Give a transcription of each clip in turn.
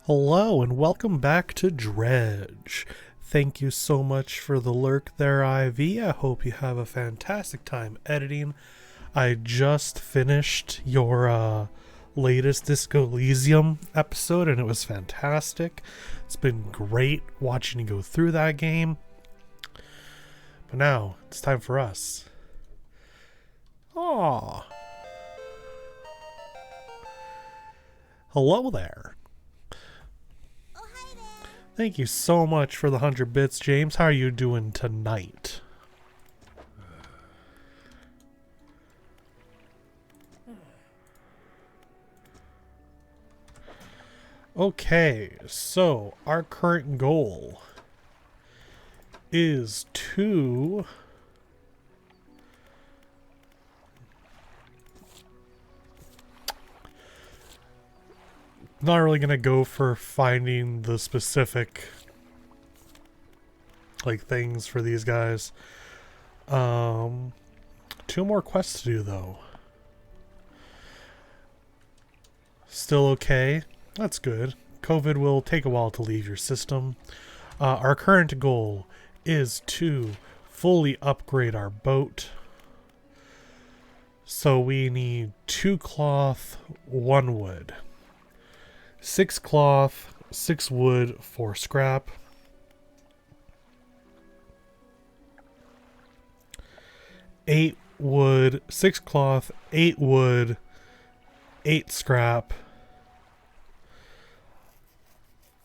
Hello and welcome back to Dredge. Thank you so much for the lurk there, IV. I hope you have a fantastic time editing. I just finished your latest Disco Elysium episode and it was fantastic. It's been great watching you go through that game. But now it's time for us. Aww. Hello there. Thank you so much for the 100 bits, James. How are you doing tonight? Okay, so our current goal is to not really gonna go for finding the specific things for these guys. Two more quests to do though. Still okay. That's good. COVID will take a while to leave your system. Our current goal is to fully upgrade our boat. So we need 2 cloth, 1 wood. 6 cloth, 6 wood for scrap. 8 wood, 6 cloth, 8 wood, 8 scrap.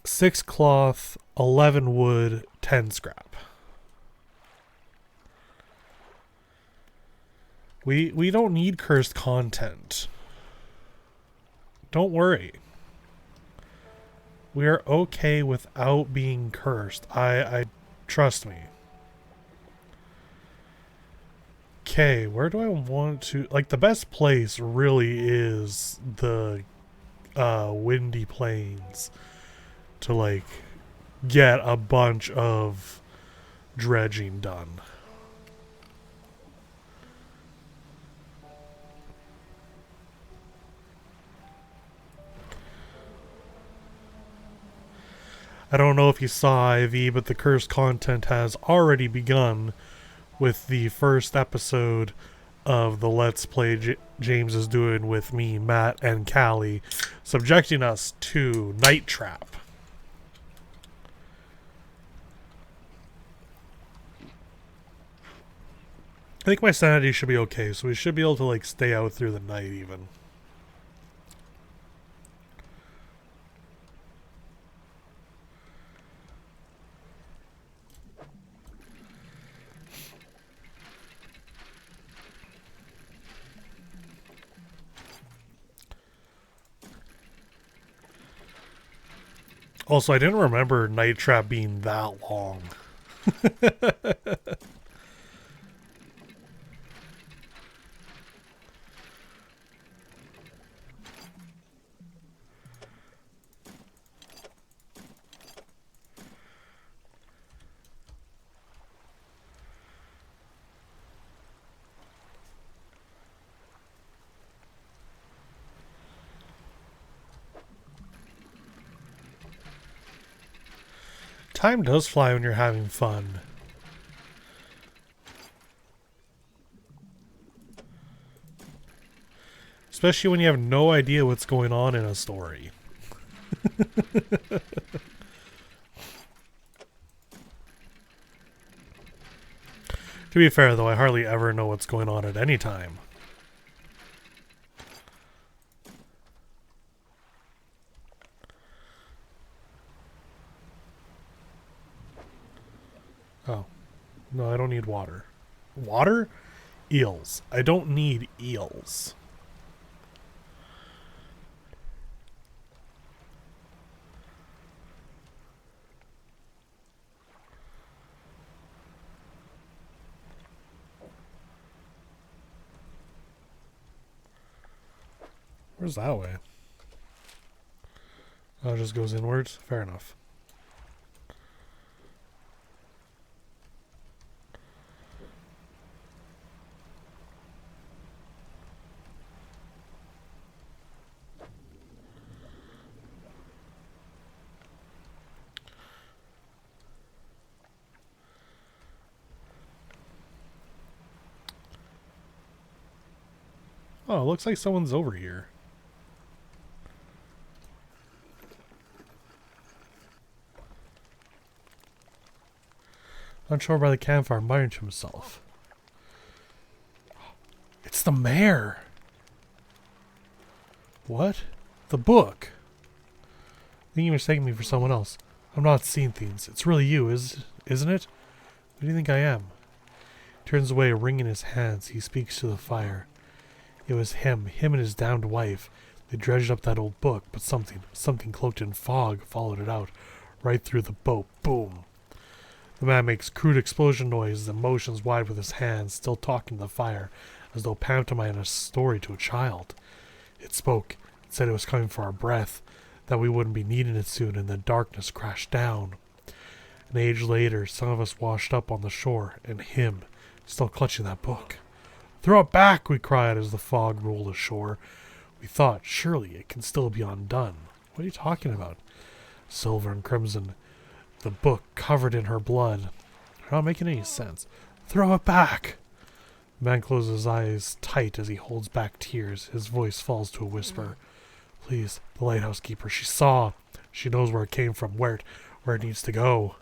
6 cloth, 11 wood, 10 scrap. We don't need cursed content. Don't worry. We are okay without being cursed. I trust me. Okay, where do I want to... the best place really is the windy plains to, get a bunch of dredging done. I don't know if you saw, IV, but the cursed content has already begun with the first episode of the Let's Play James is doing with me, Matt, and Callie, subjecting us to Night Trap. I think my sanity should be okay, so we should be able to stay out through the night even. Also, I didn't remember Night Trap being that long. Time does fly when you're having fun. Especially when you have no idea what's going on in a story. To be fair, though, I hardly ever know what's going on at any time. Oh. No, I don't need water. Water? Eels. I don't need eels. Where's that way? Oh, it just goes inwards? Fair enough. Oh, it looks like someone's over here. Unsure by the campfire, muttering to himself. It's the mayor. What? The book. I think you're mistaking me for someone else. I'm not seeing things. It's really you, isn't it? Who do you think I am? He turns away, wringing his hands. He speaks to the fire. It was him and his downed wife. They dredged up that old book, but something cloaked in fog followed it out, right through the boat. Boom! The man makes crude explosion noises and motions wide with his hands, still talking to the fire, as though pantomiming a story to a child. It spoke. It said it was coming for our breath, that we wouldn't be needing it soon, and the darkness crashed down. An age later, some of us washed up on the shore, and him, still clutching that book. Throw it back, we cried as the fog rolled ashore. We thought, surely it can still be undone. What are you talking about? Silver and crimson, the book covered in her blood. Not making any sense. Throw it back! The man closes his eyes tight as he holds back tears. His voice falls to a whisper. Please, the lighthouse keeper. She saw. She knows where it came from, where it needs to go.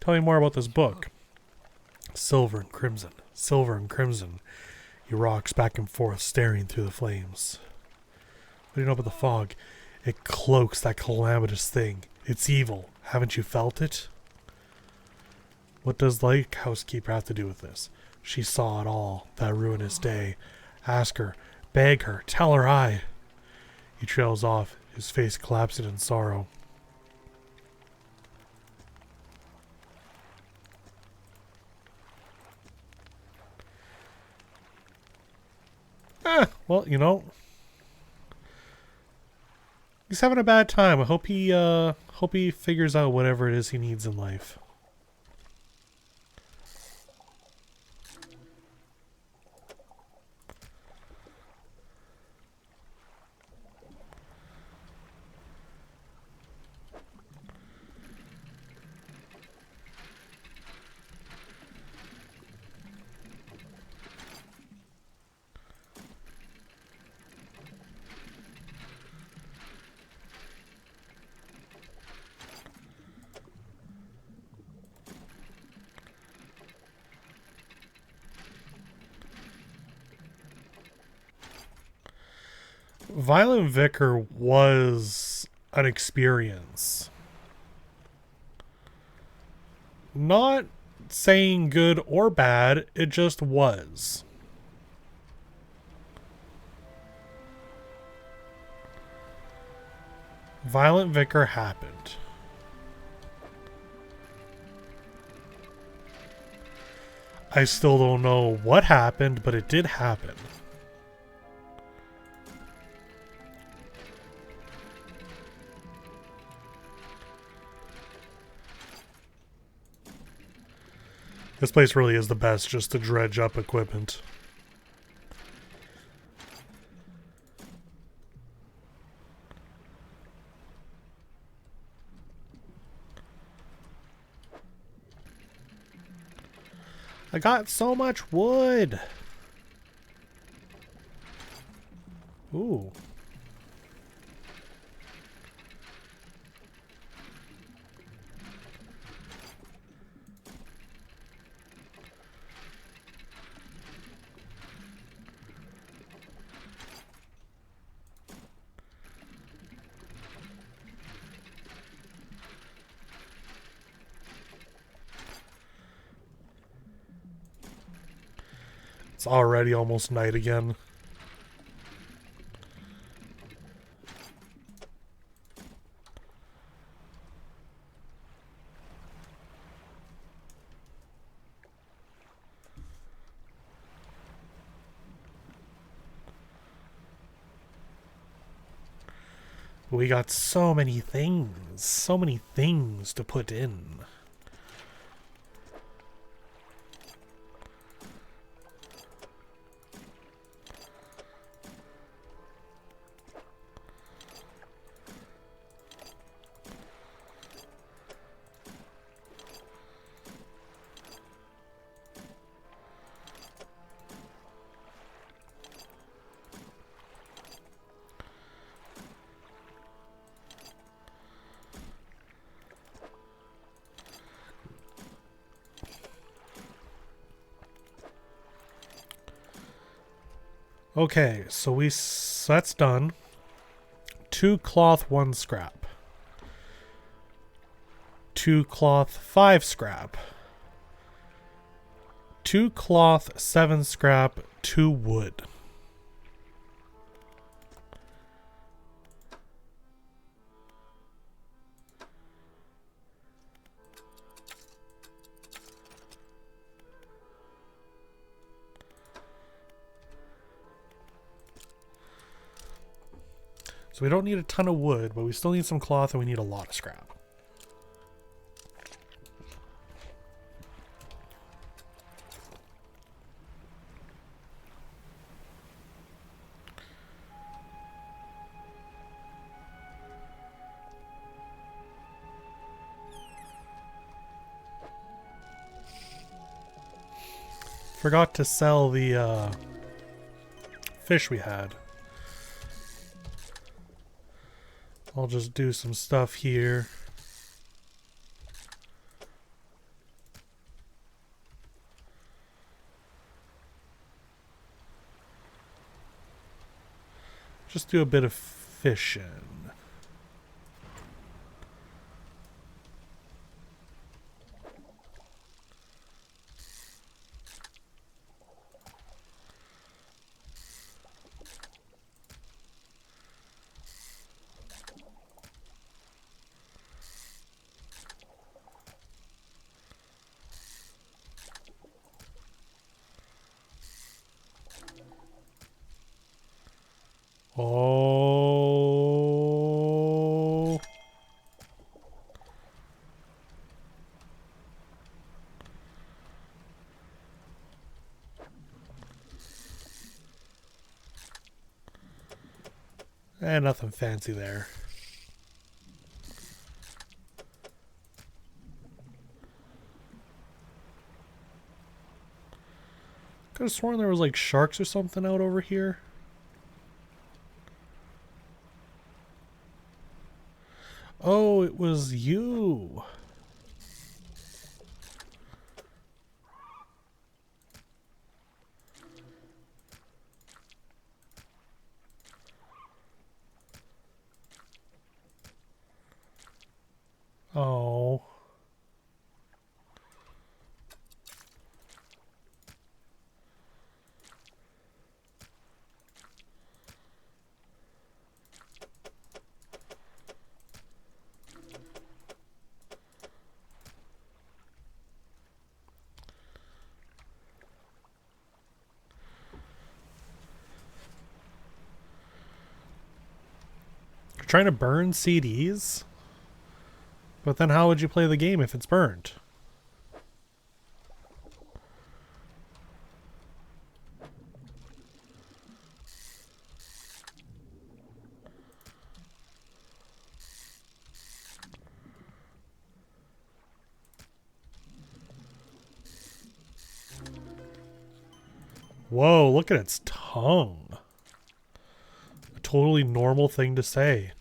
Tell me more about this book. Silver and crimson. Silver and crimson. He rocks back and forth, staring through the flames. What do you know about the fog? It cloaks that calamitous thing. It's evil. Haven't you felt it? What does the lighthouse keeper have to do with this? She saw it all, that ruinous day. Ask her. Beg her. Tell her I. He trails off, his face collapsing in sorrow. Well, you know, he's having a bad time. I hope he figures out whatever it is he needs in life. Violent Vicar was an experience. Not saying good or bad, it just was. Violent Vicar happened. I still don't know what happened, but it did happen. This place really is the best just to dredge up equipment. I got so much wood. Ooh. It's already almost night again. We got so many things to put in. Okay, so that's done. 2 cloth, 1 scrap. 2 cloth, 5 scrap. 2 cloth, 7 scrap, 2 wood. So we don't need a ton of wood, but we still need some cloth and we need a lot of scrap. Forgot to sell the fish we had. I'll just do some stuff here. Just do a bit of fishing. Oh. Nothing fancy there. Could have sworn there was like sharks or something out over here. Oh, it was you. Oh. You're trying to burn CDs? But then how would you play the game if it's burned? Whoa, look at its tongue. A totally normal thing to say.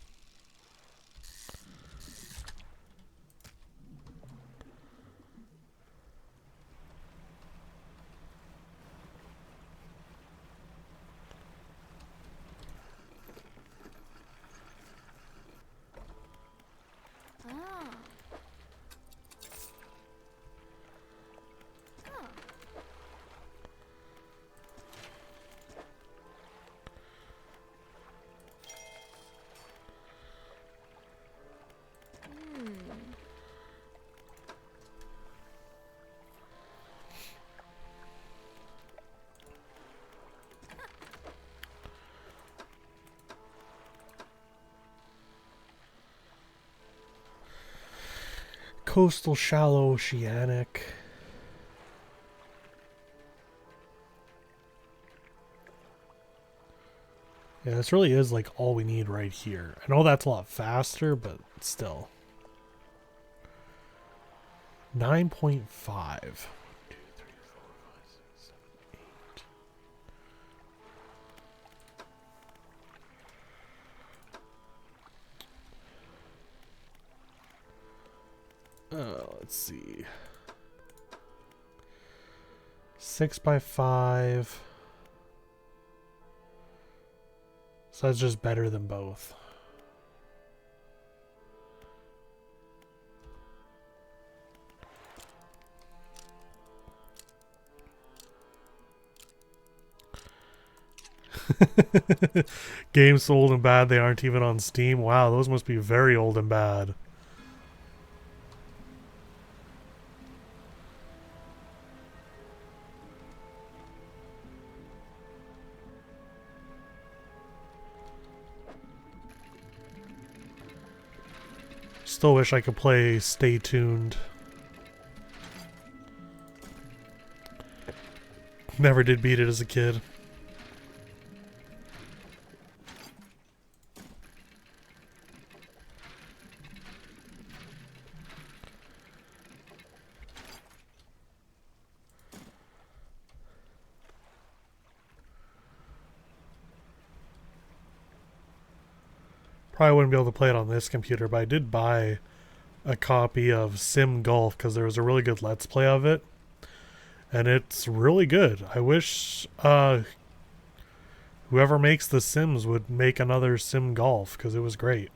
Coastal, shallow, oceanic. Yeah, this really is like all we need right here. I know that's a lot faster, but still. 9.5. Let's see. 6 by 5. So that's just better than both. Games so old and bad they aren't even on Steam. Wow, those must be very old and bad. Still wish I could play Stay Tuned. Never did beat it as a kid. Probably wouldn't be able to play it on this computer, but I did buy a copy of Sim Golf because there was a really good Let's Play of it. And it's really good. I wish whoever makes the Sims would make another Sim Golf because it was great.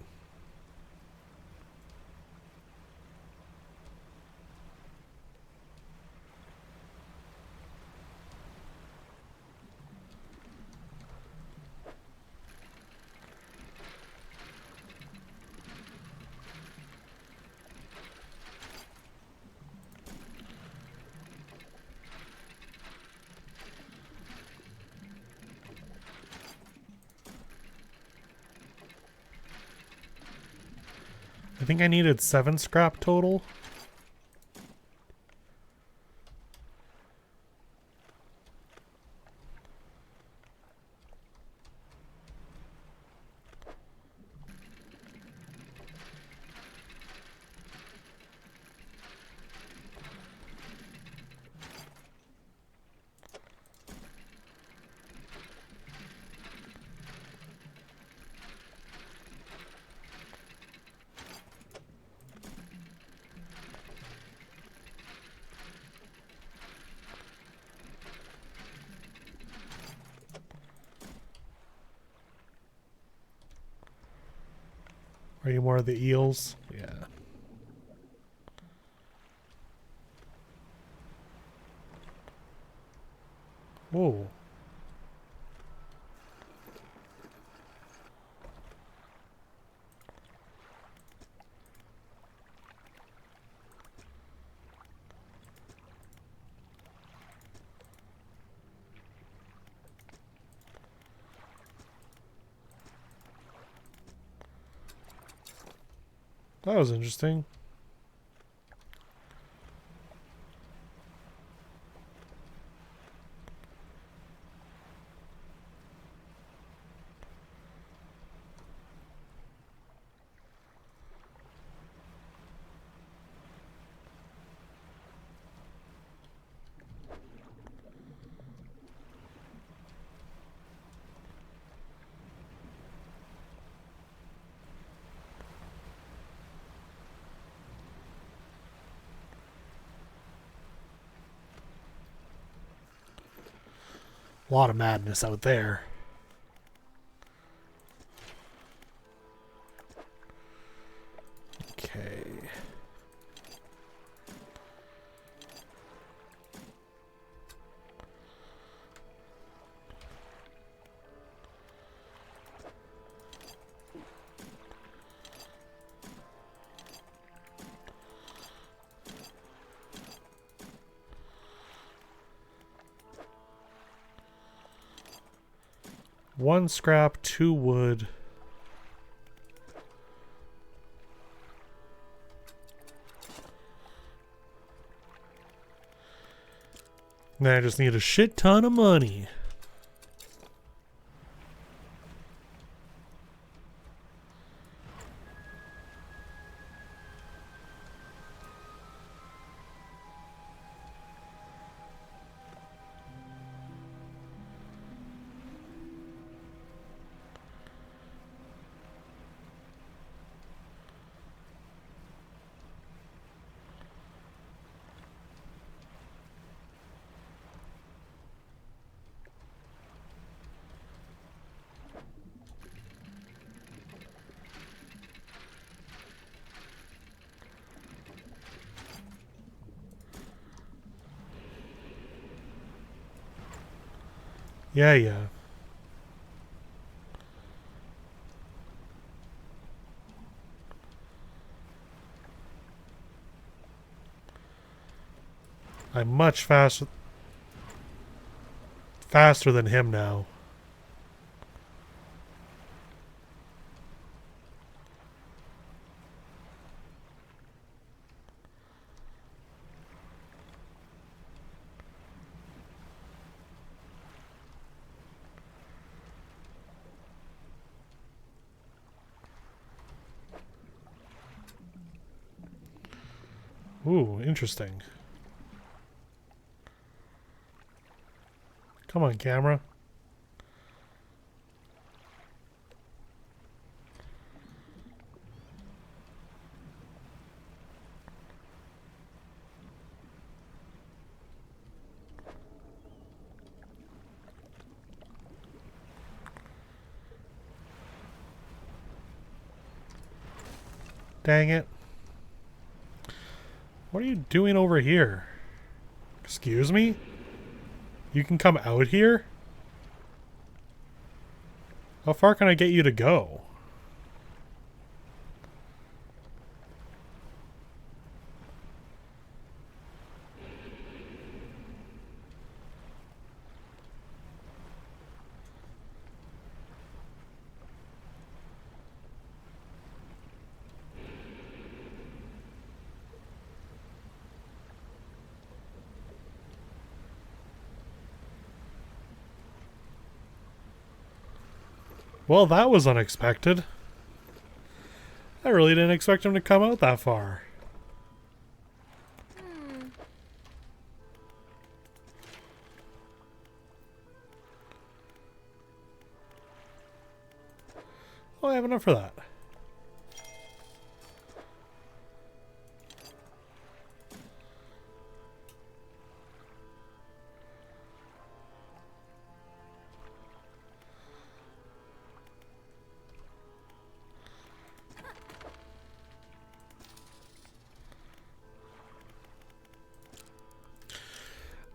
I think I needed 7 scrap total. Are you more of the eels? Yeah. Whoa. That was interesting. A lot of madness out there. Okay. One scrap, 2 wood. Now I just need a shit ton of money. Yeah, yeah. I'm much faster than him now. Ooh, interesting. Come on, camera. Dang it. What are you doing over here? Excuse me? You can come out here? How far can I get you to go? Well, that was unexpected. I really didn't expect him to come out that far. Oh, I have enough for that.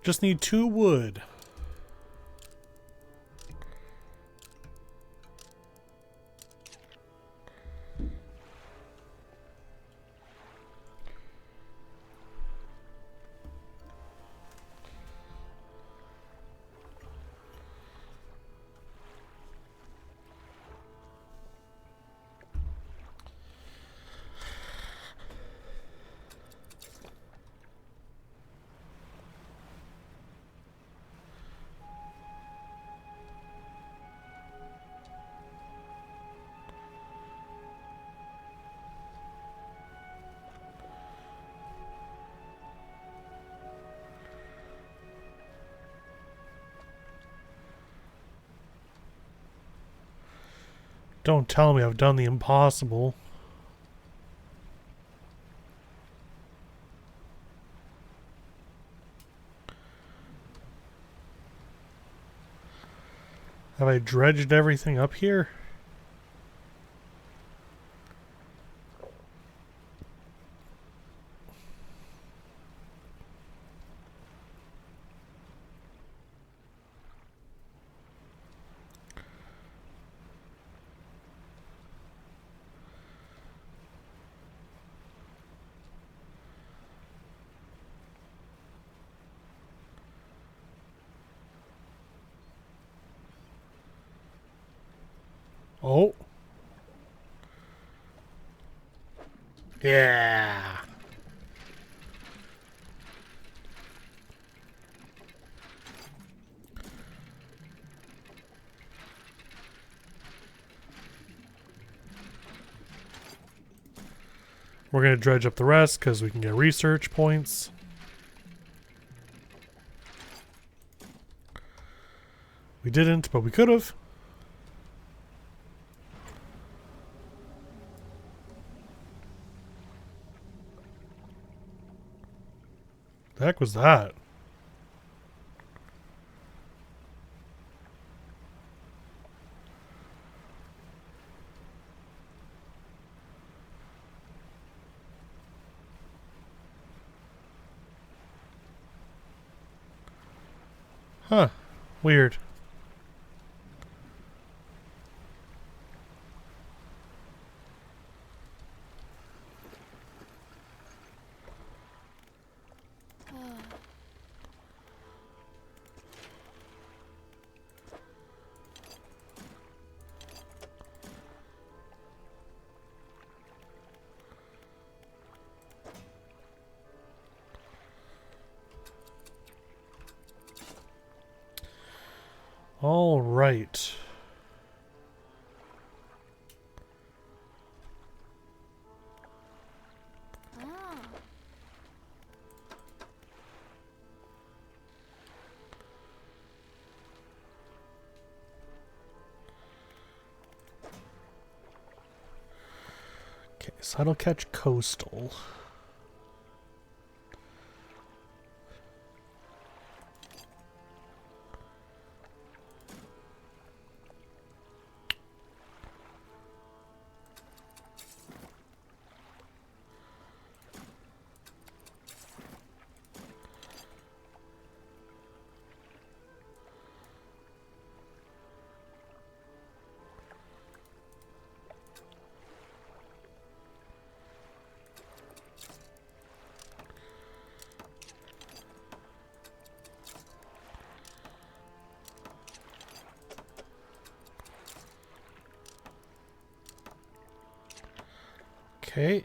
Just need 2 wood. Don't tell me I've done the impossible. Have I dredged everything up here? Oh. Yeah. We're going to dredge up the rest because we can get research points. We didn't, but we could have. The heck was that? Huh. Weird. All right. Okay, so that'll catch coastal. Okay.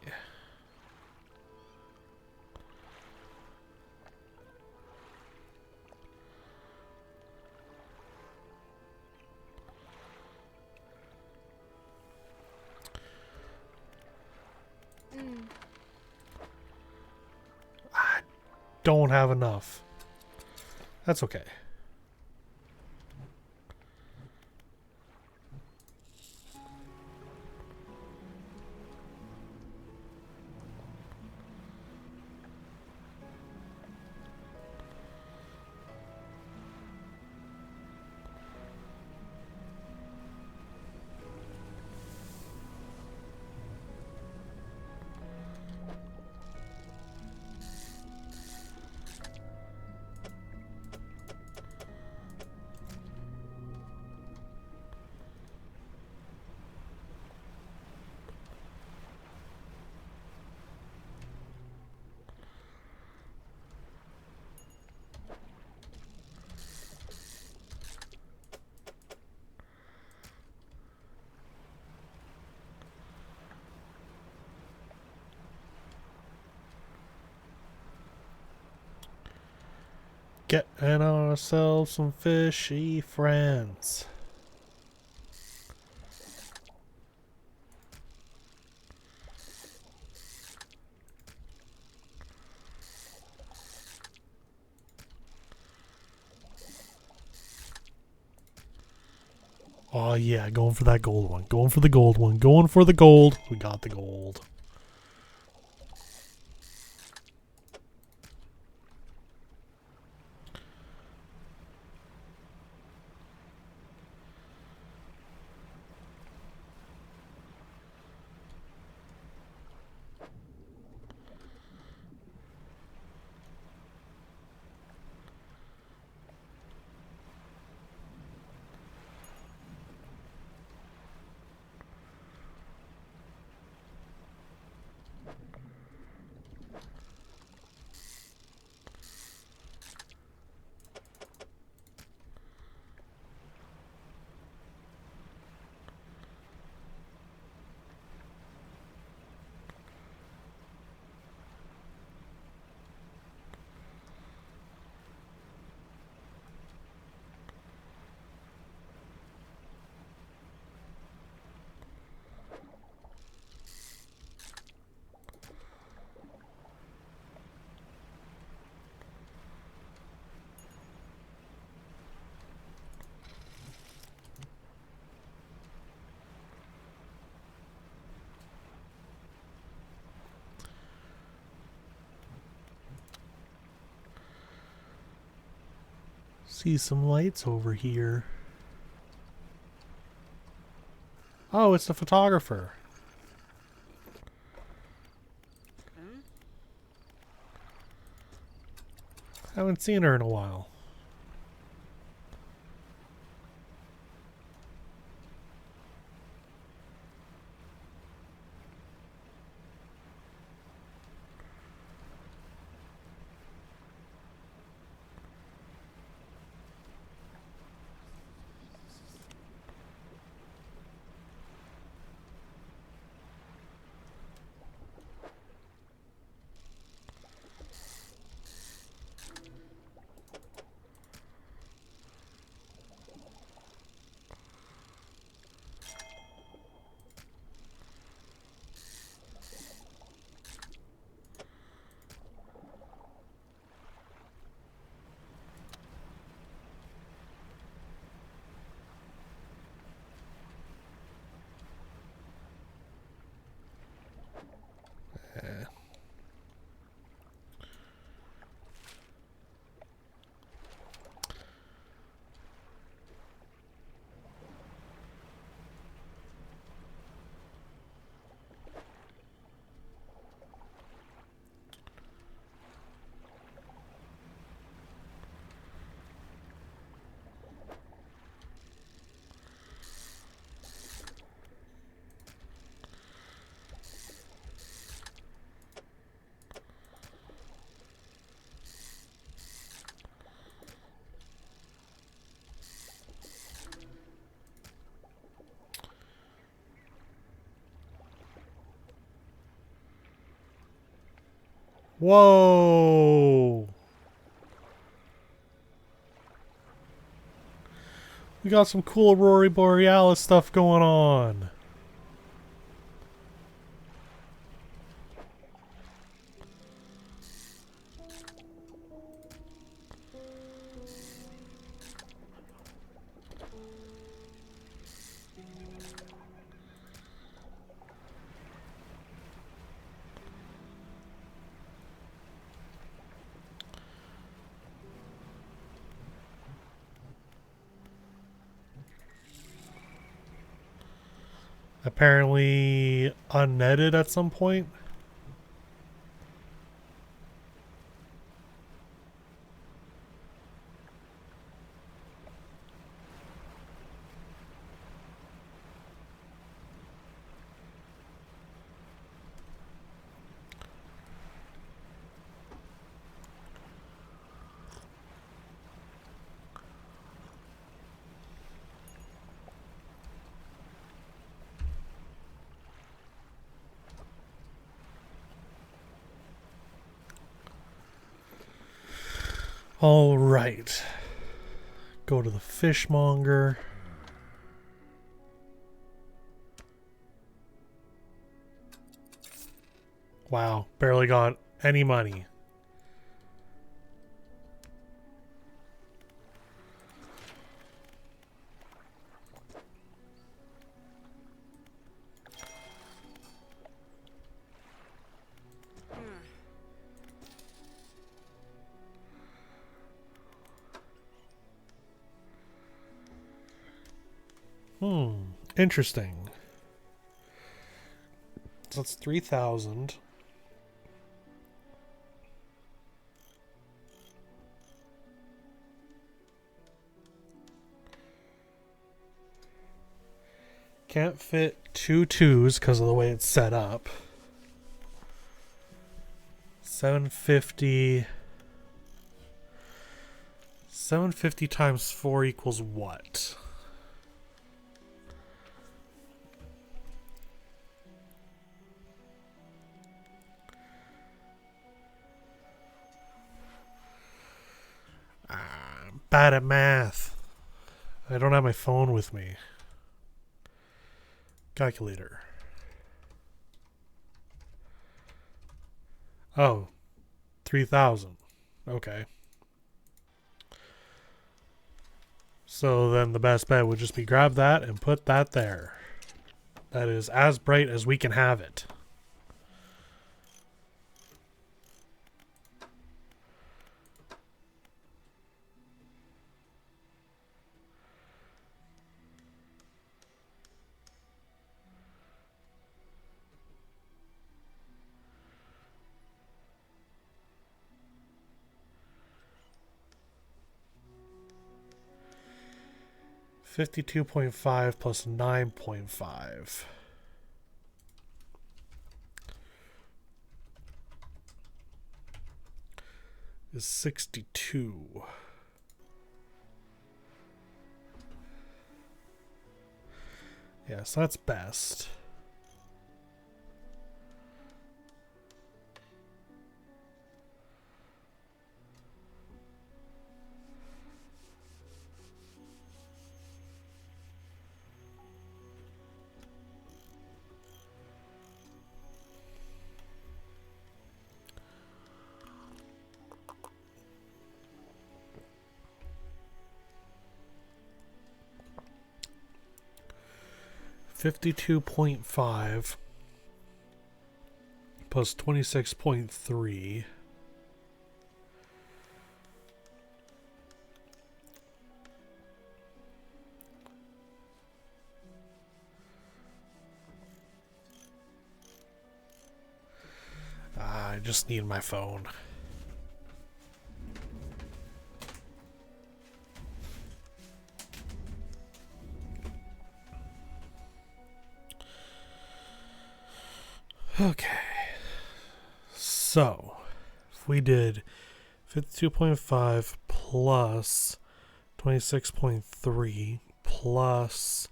I don't have enough. That's okay. Getting ourselves some fishy friends. Oh yeah, going for that gold one. Going for the gold one. Going for the gold. We got the gold. See some lights over here. Oh, it's the photographer. Haven't seen her in a while. Whoa! We got some cool Aurora Borealis stuff going on. Apparently unnetted at some point. All right. Go to the fishmonger. Wow, barely got any money. Interesting. So that's 3,000. Can't fit 2 2s because of the way it's set up. 750. 750 times 4 equals what? I'm bad at math. I don't have my phone with me. Calculator. Oh, 3,000. Okay. So then the best bet would just be grab that and put that there. That is as bright as we can have it. $52.5 plus 9.5 is 62. Yes, that's best. $52.5 plus 26.3 . I just need my phone. Okay. So, if we did 52.5 plus 26.3 plus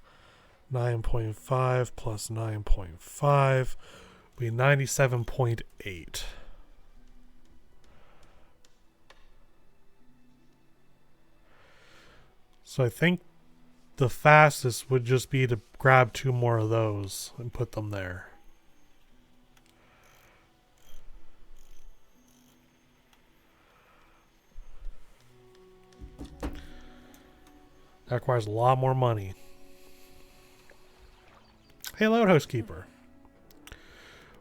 9.5 plus 9.5 be 97.8. So I think the fastest would just be to grab 2 more of those and put them there. That requires a lot more money. Hey, Loud Housekeeper.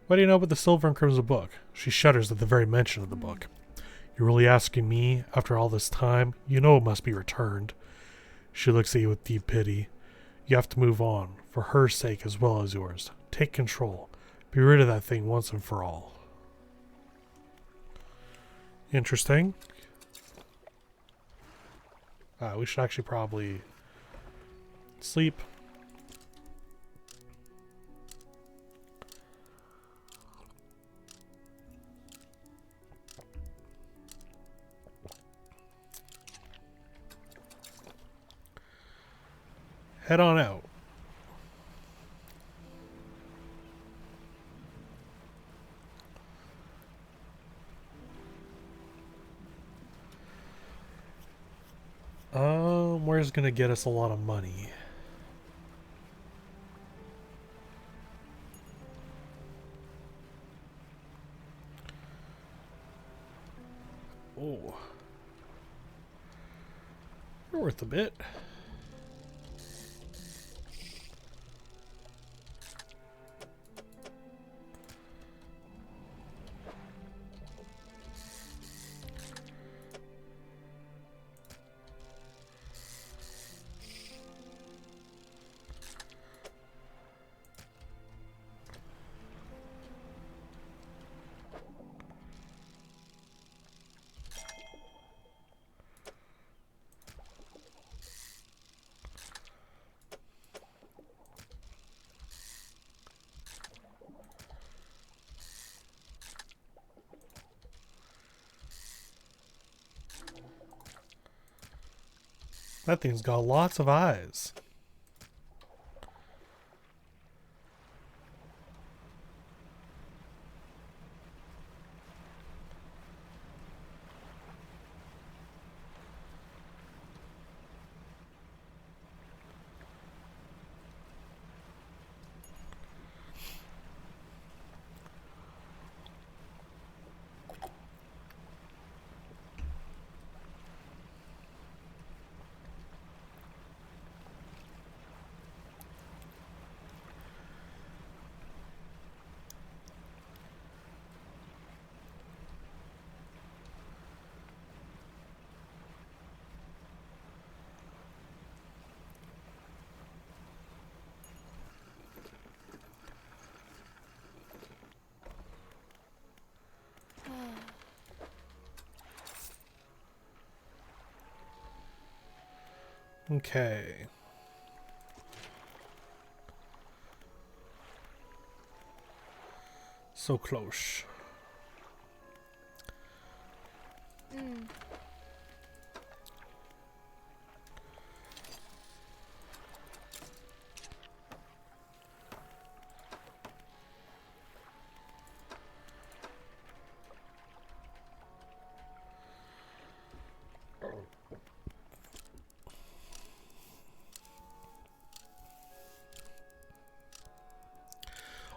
What do you know about the Silver and Crimson book? She shudders at the very mention of the book. You're really asking me, after all this time? You know it must be returned. She looks at you with deep pity. You have to move on, for her sake as well as yours. Take control. Be rid of that thing once and for all. Interesting. We should actually probably sleep. Head on out. Where's gonna get us a lot of money? Oh. You're worth a bit. That thing's got lots of eyes. Okay. So close.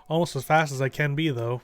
Almost as fast as I can be, though.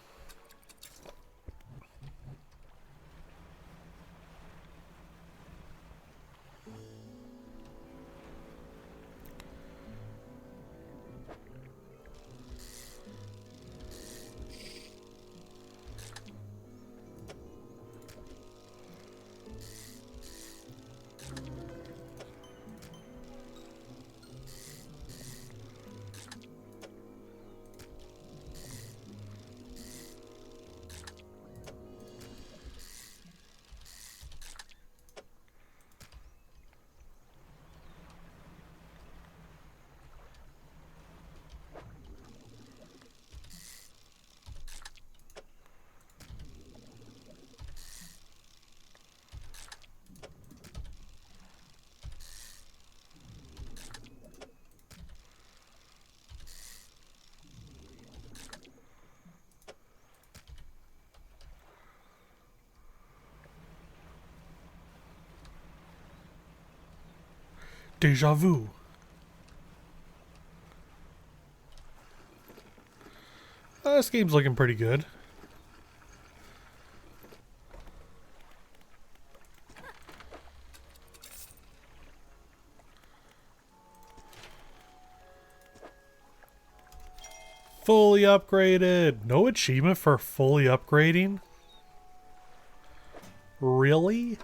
Deja vu. This game's looking pretty good. Fully upgraded. No achievement for fully upgrading? Really?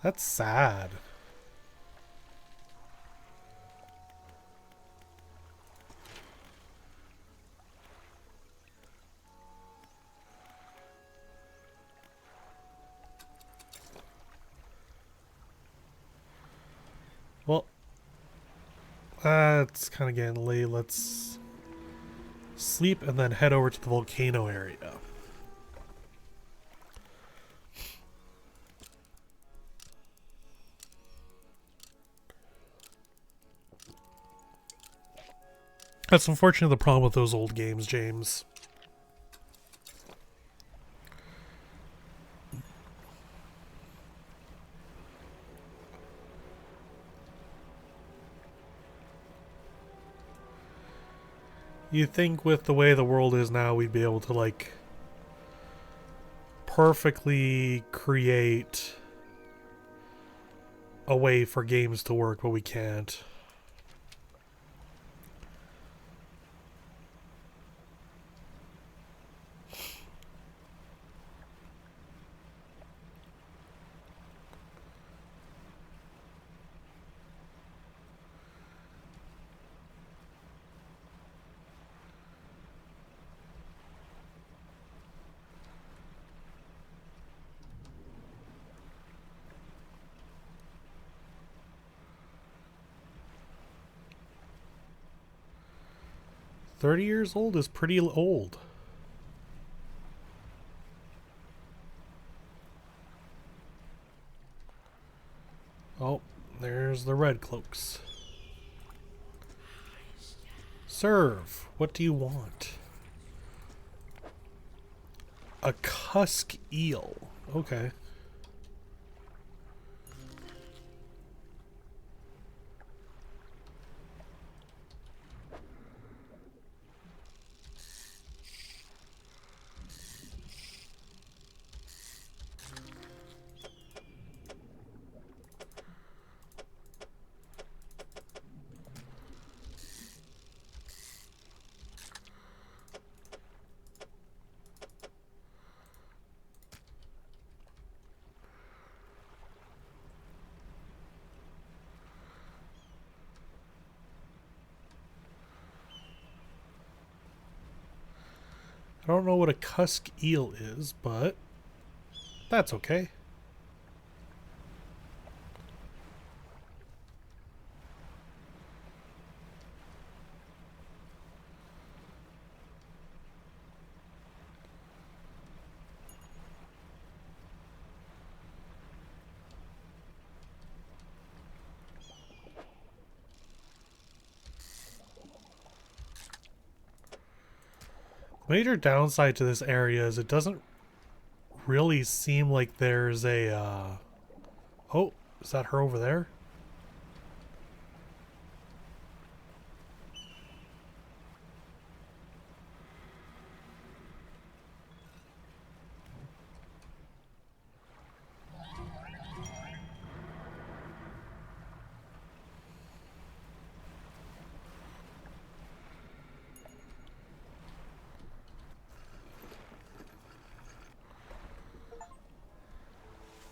That's sad. Well, it's kind of getting late. Let's sleep and then head over to the volcano area. That's unfortunately the problem with those old games, James. You'd think with the way the world is now, we'd be able to, like, perfectly create a way for games to work, but we can't. $30 old is pretty old. Oh, there's the red cloaks. Serve. What do you want? A cusk eel. Okay. I don't know what a cusk eel is, but that's okay. Major downside to this area is it doesn't really seem like there's a, oh, is that her over there?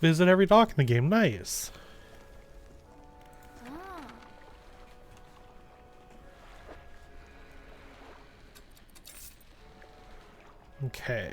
Visit every dock in the game. Nice. Okay.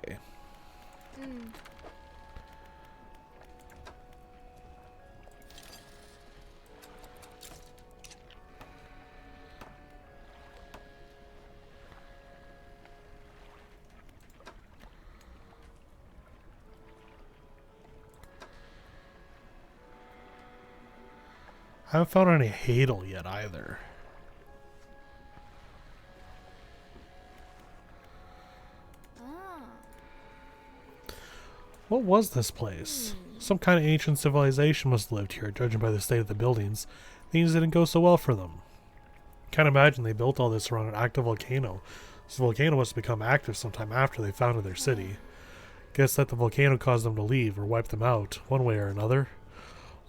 I haven't found any Hadel yet either. What was this place? Some kind of ancient civilization must have lived here, judging by the state of the buildings. Things didn't go so well for them. Can't imagine they built all this around an active volcano. This volcano must have become active sometime after they founded their city. Guess that the volcano caused them to leave or wipe them out, one way or another.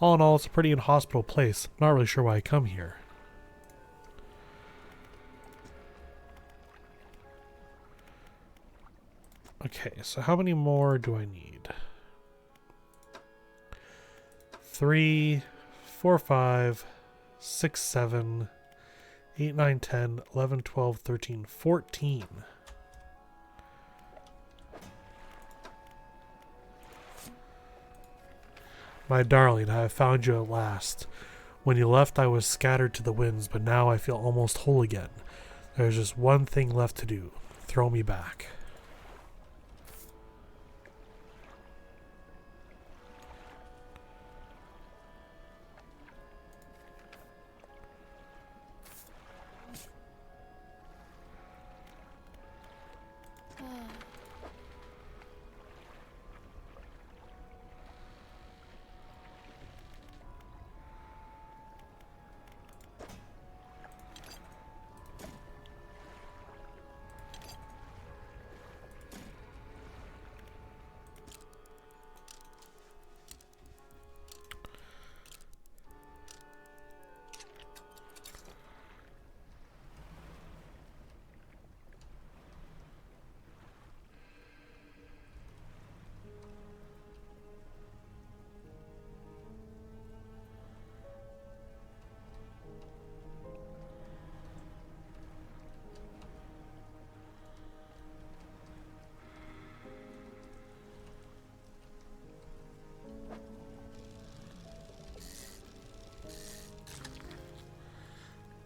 All in all, it's a pretty inhospitable place. Not really sure why I come here. Okay, so how many more do I need? 3, 4, 5, 6, 7, 8, 9, 10, 11, 12, 13, 14. My darling, I have found you at last. When you left, I was scattered to the winds, but now I feel almost whole again. There's just one thing left to do. Throw me back.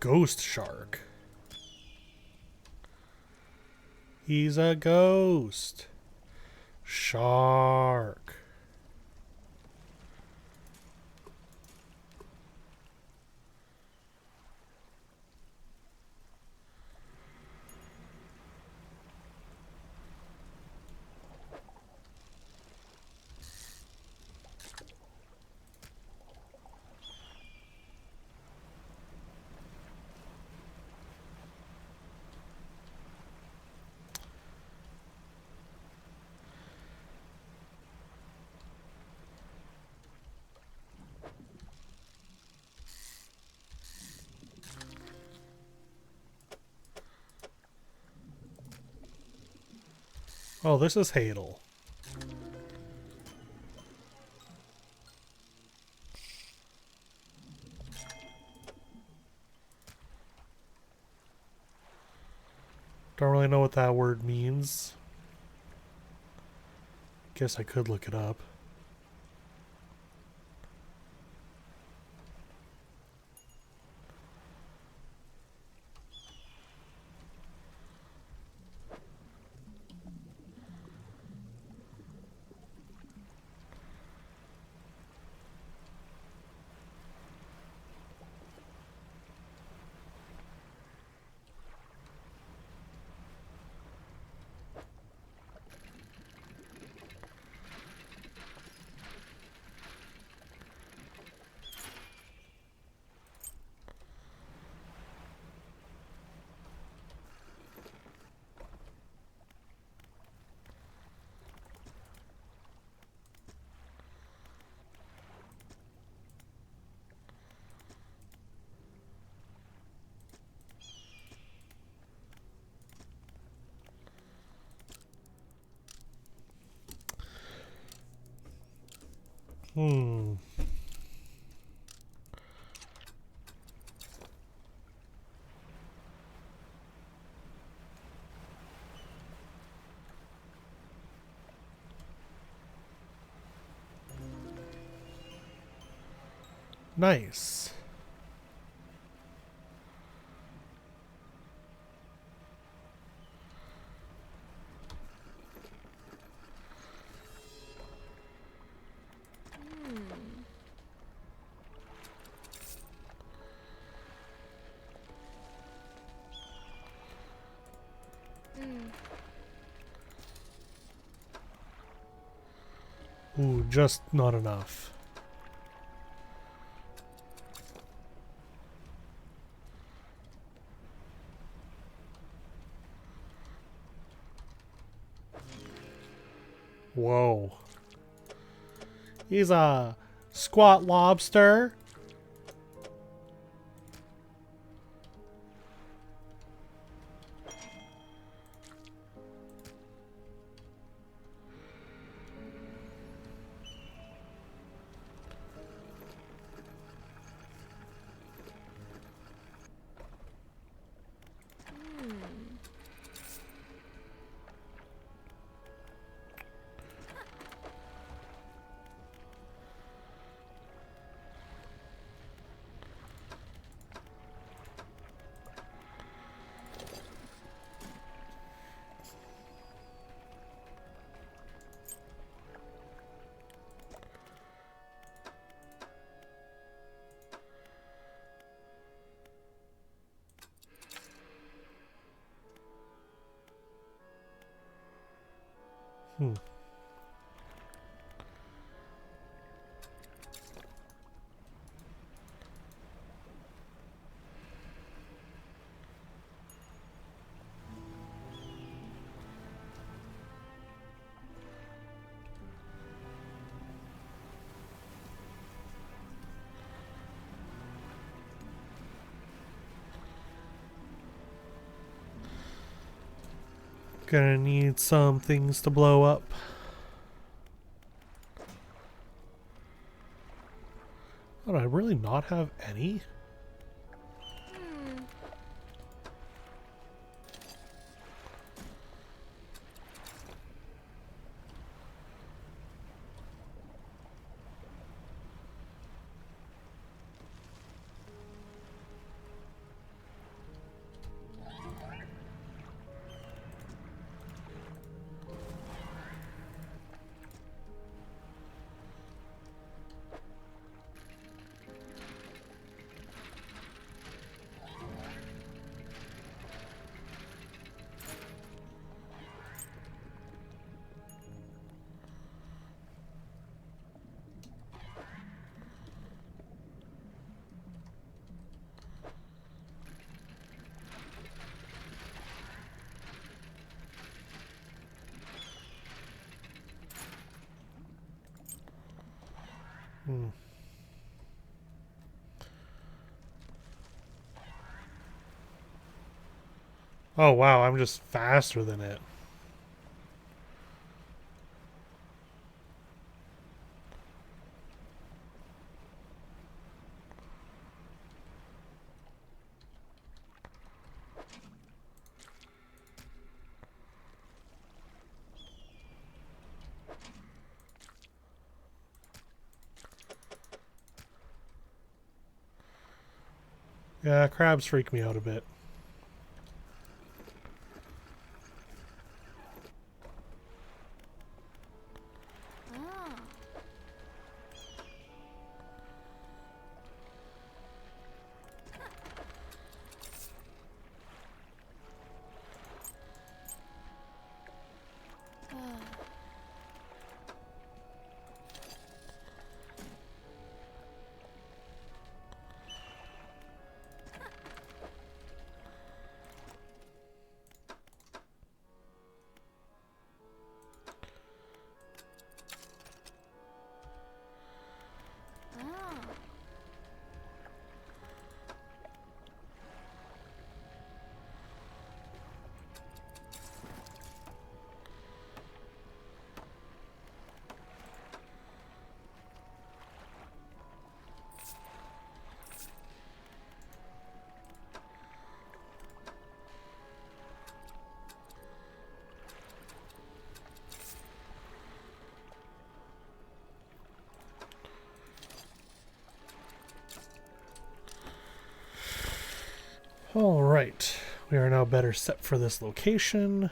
Ghost shark. He's a ghost shark. Oh, this is Hadel. Don't really know what that word means. Guess I could look it up. Nice. Ooh, just not enough. Whoa. He's a squat lobster. Hmm. Gonna need some things to blow up. Would I really not have any? Hmm. Oh wow, I'm just faster than it. Yeah, crabs freak me out a bit. Alright, we are now better set for this location.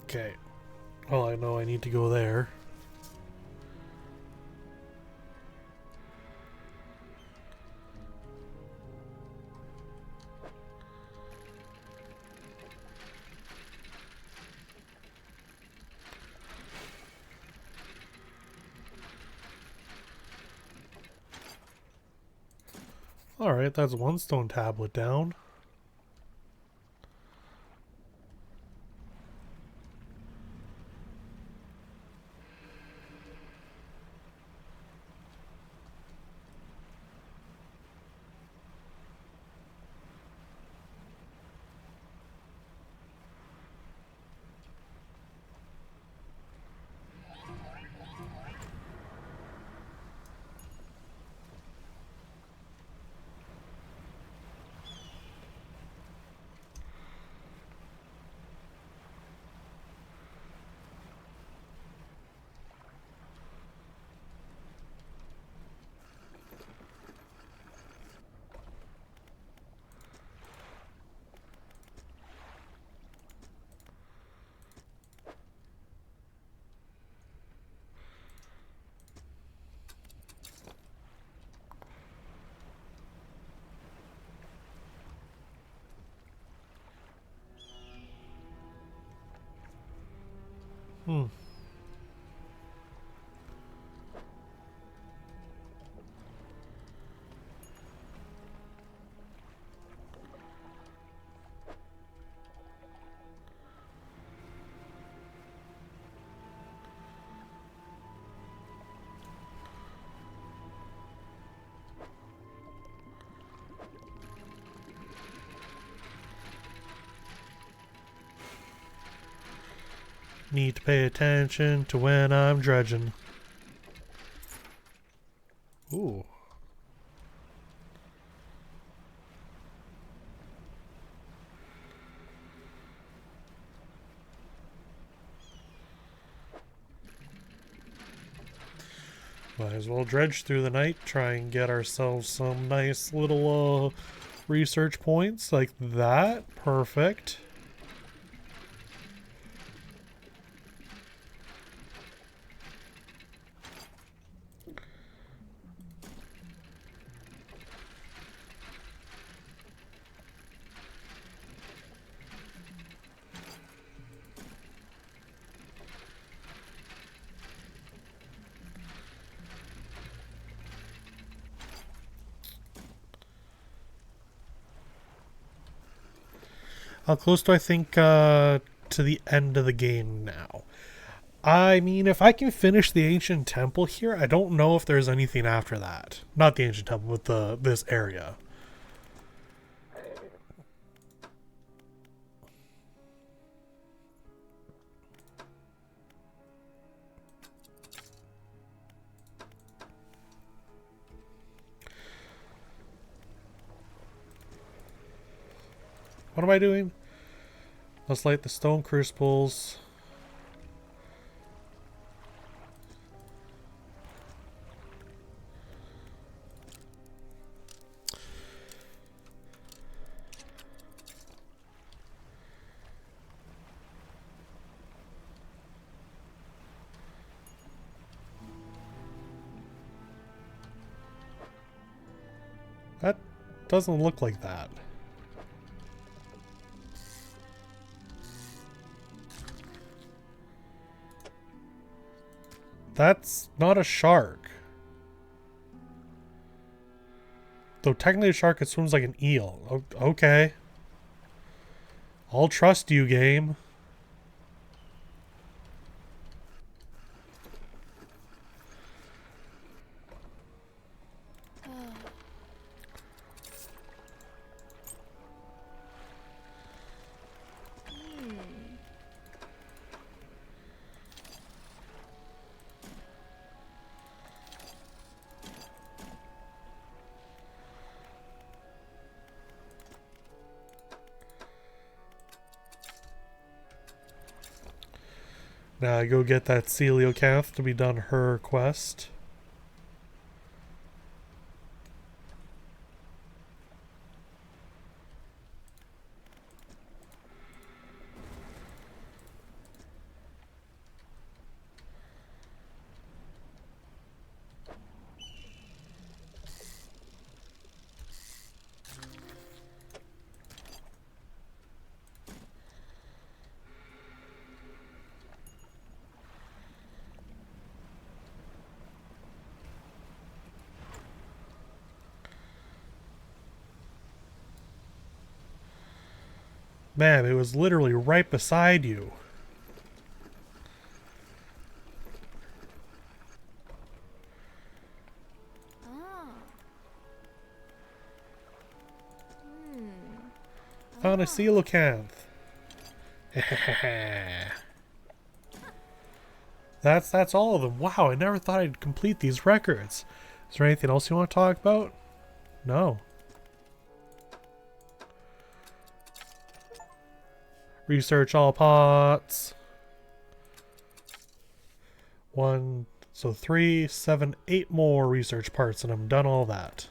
Okay. Well, I know I need to go there. Alright, that's one stone tablet down. Hmm. Need to pay attention to when I'm dredging. Ooh. Might as well dredge through the night, try and get ourselves some nice little research points like that. Perfect. How close do I think to the end of the game now? I mean, if I can finish the ancient temple here, I don't know if there's anything after that. Not the ancient temple, but this area. What am I doing? Let's light the stone crucibles. That doesn't look like that. That's not a shark. Though technically a shark, it swims like an eel. Okay. I'll trust you, game. Now I go get that Celiocath to be done her quest. Ma'am, it was literally right beside you. Found a coelacanth. That's all of them. Wow, I never thought I'd complete these records. Is there anything else you want to talk about? No. Research all pots. 1, so 3, 7, 8 more research parts, and I'm done all that.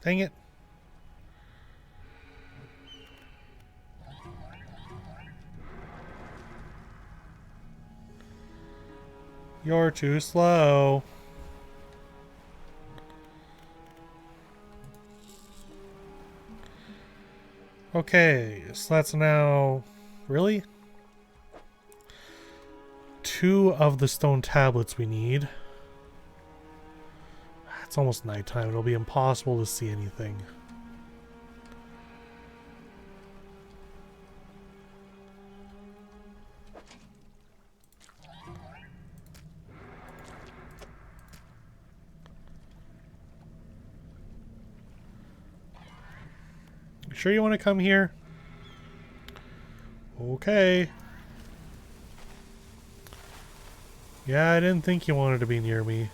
Dang it. You're too slow. Okay, so that's now... Really? 2 of the stone tablets we need. It's almost nighttime. It'll be impossible to see anything. You sure you want to come here? Okay. Yeah, I didn't think you wanted to be near me.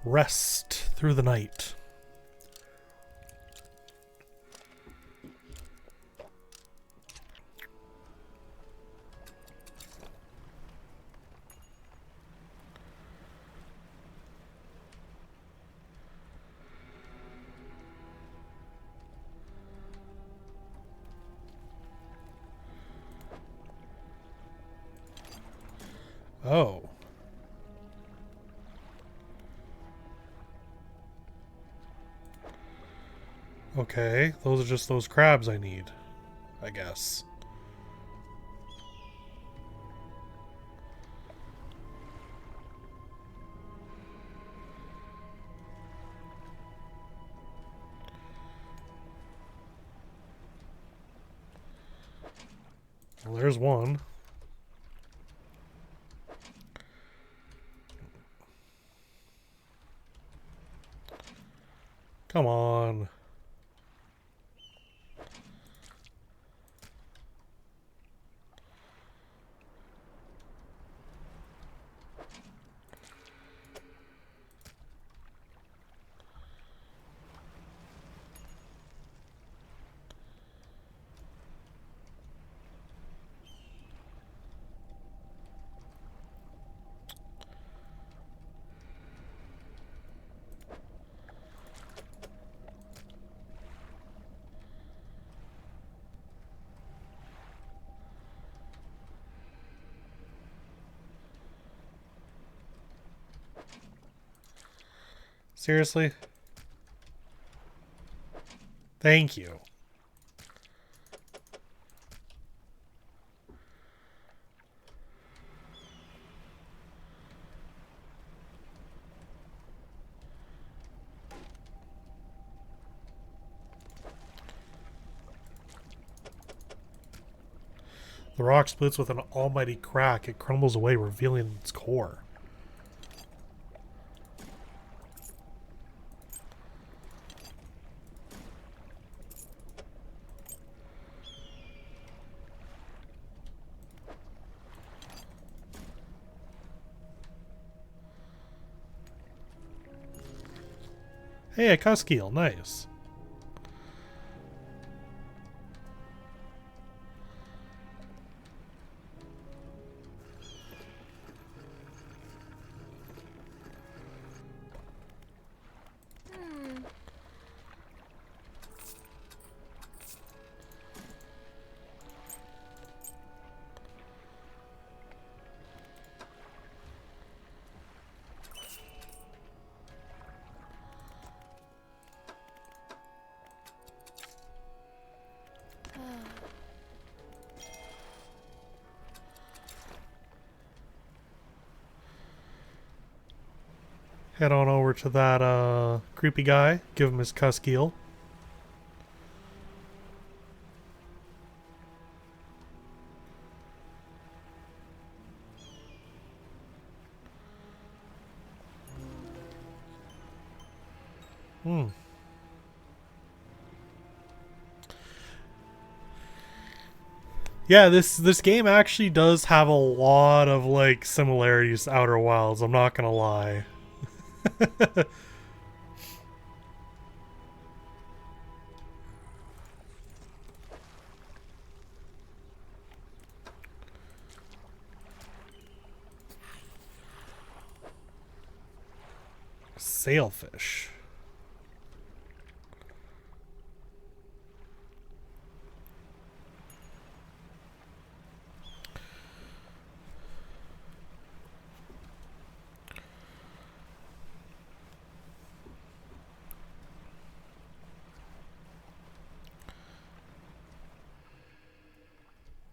Rest through the night. Oh. Okay, those are just those crabs I need, I guess. Well, there's one. Come on. Seriously? Thank you. The rock splits with an almighty crack. It crumbles away, revealing its core. Hey, a cuskeel. Nice. Head on over to that creepy guy. Give him his cuskeel. Yeah, this game actually does have a lot of like similarities to Outer Wilds, I'm not gonna lie. Sailfish.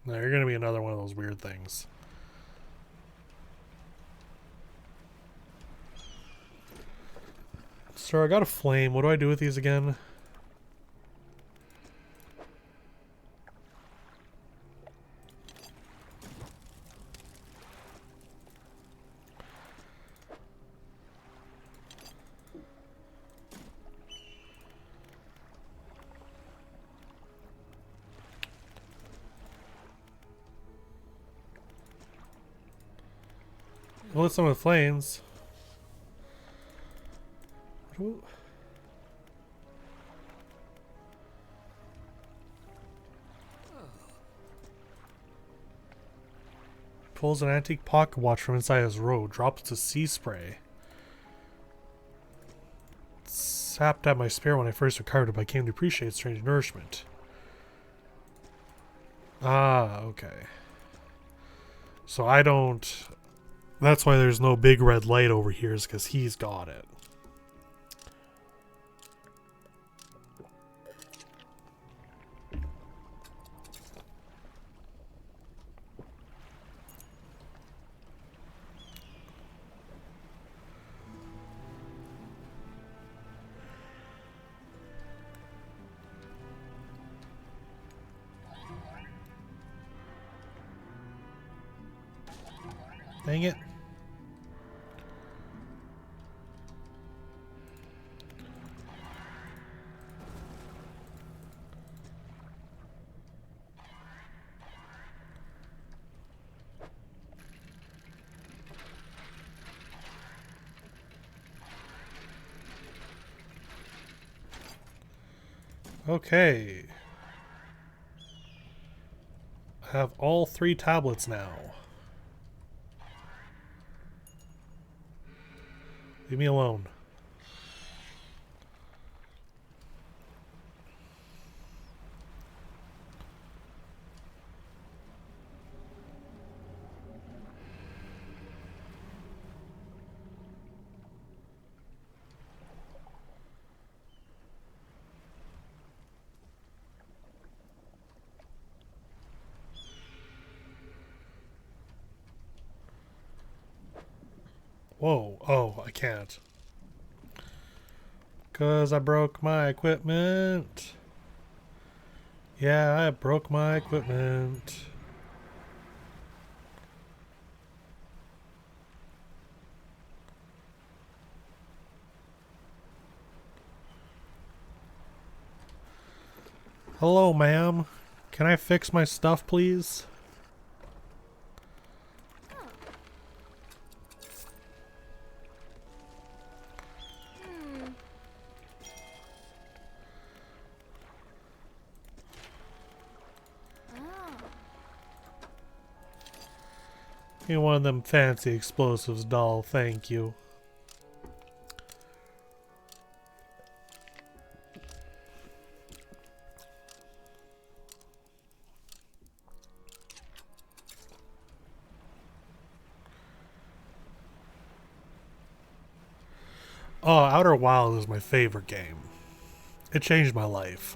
Now you're gonna be another one of those weird things. Sir, I got a flame. What do I do with these again? Well, it's some of the flames. Pulls an antique pocket watch from inside his robe, drops to sea spray. Sapped at my spirit when I first recovered it, but I came to appreciate strange nourishment. Ah, okay. So I don't... That's why there's no big red light over here, is because he's got it. Dang it. Okay. I have all 3 tablets now. Leave me alone. Whoa. Oh, I can't. Because I broke my equipment. Yeah, I broke my equipment. Hello, ma'am. Can I fix my stuff, please? You one of them fancy explosives, doll. Thank you. Oh, Outer Wild is my favorite game. It changed my life.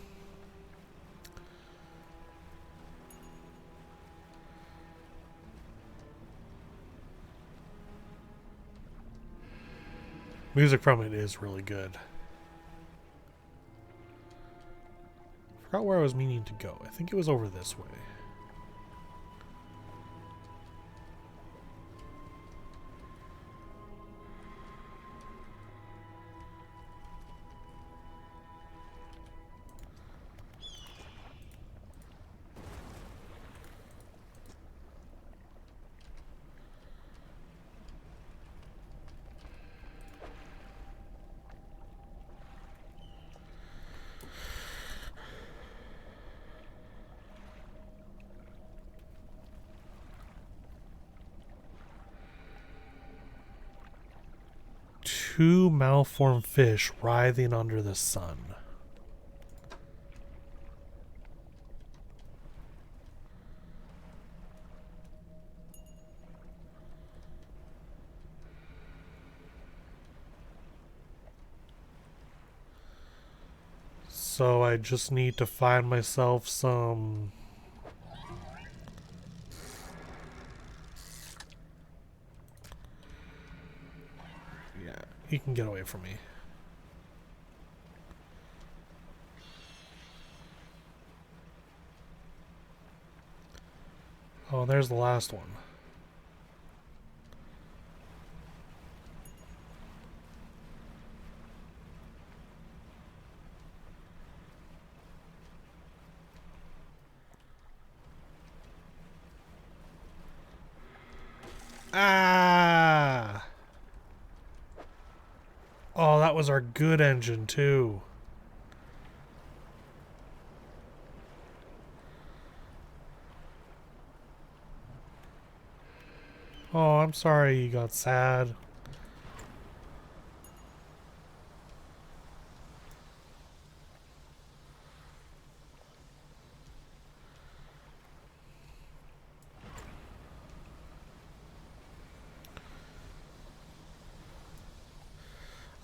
Music from it is really good. Forgot where I was meaning to go. I think it was over this way. Two malformed fish writhing under the sun. So I just need to find myself some... Yeah, you can get away from me. Oh, there's the last one. Ah! Oh, that was our good engine, too. Oh, I'm sorry you got sad.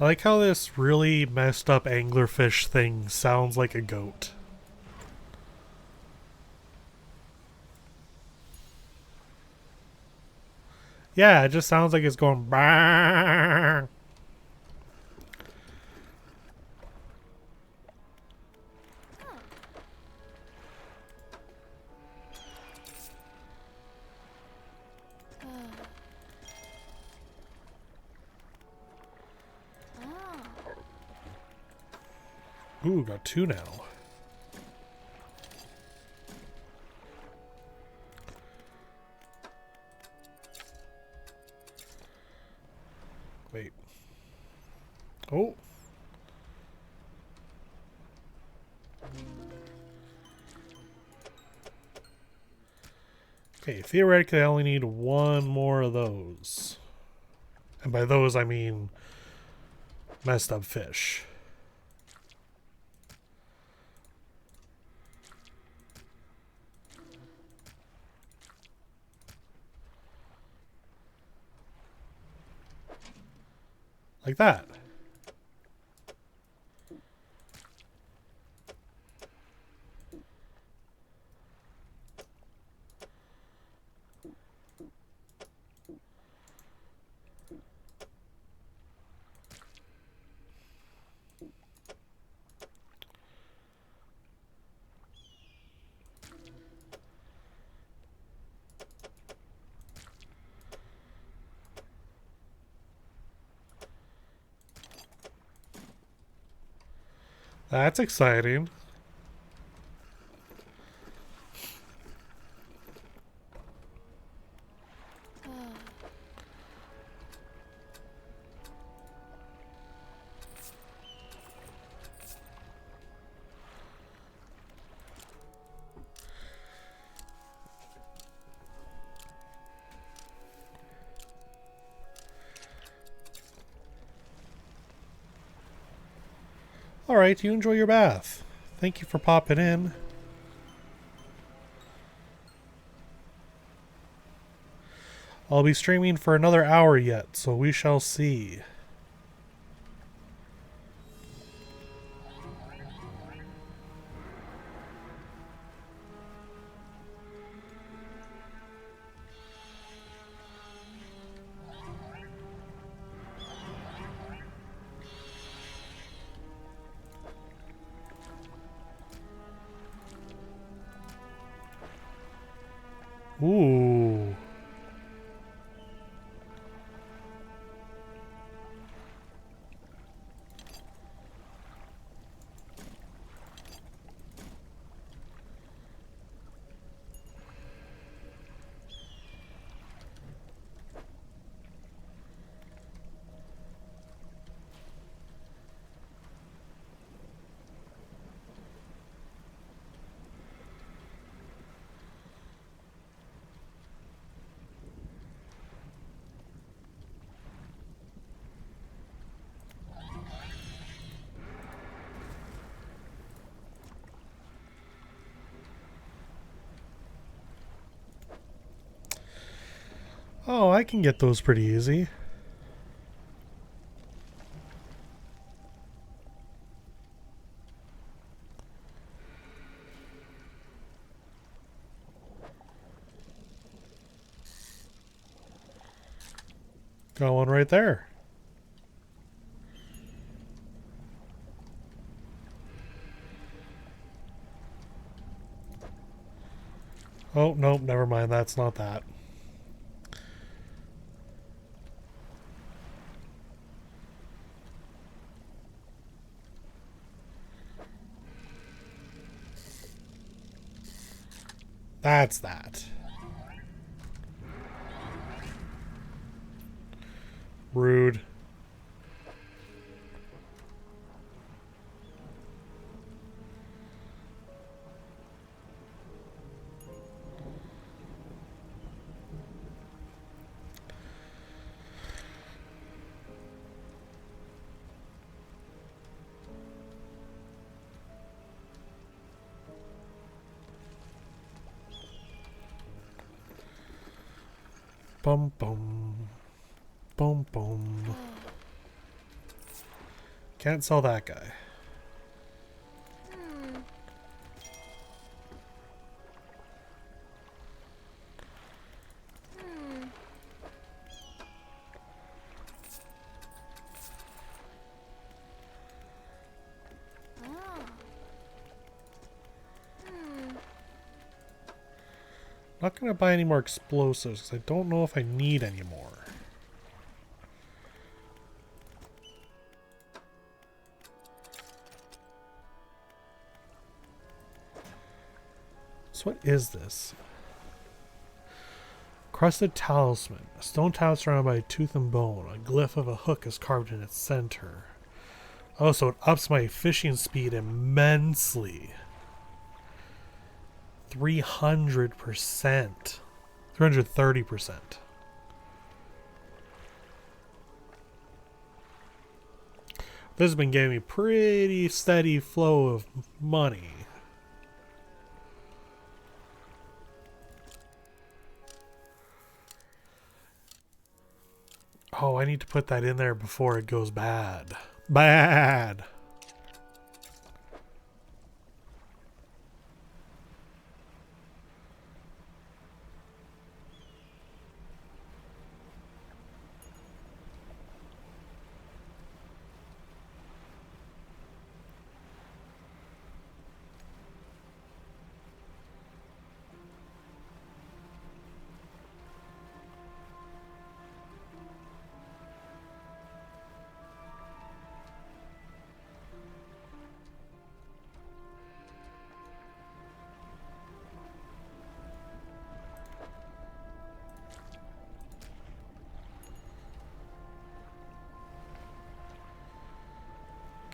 I like how this really messed up anglerfish thing sounds like a goat. Yeah, it just sounds like it's going bang. Ooh, got two now. Wait. Oh. Okay, theoretically I only need one more of those. And by those I mean messed up fish. Like that. That's exciting. Alright, you enjoy your bath. Thank you for popping in. I'll be streaming for another hour yet, so we shall see. Ooh. Oh, I can get those pretty easy. Got one right there. Oh, nope, never mind. That's not that. That's that. Rude. Bum bum. Bum bum. Can't sell that guy. Not gonna buy any more explosives because I don't know if I need any more. So what is this? Crusted talisman. A stone talisman surrounded by a tooth and bone. A glyph of a hook is carved in its center. Oh, so it ups my fishing speed immensely. 300%. 330%. This has been giving me pretty steady flow of money. Oh, I need to put that in there before it goes bad. Bad!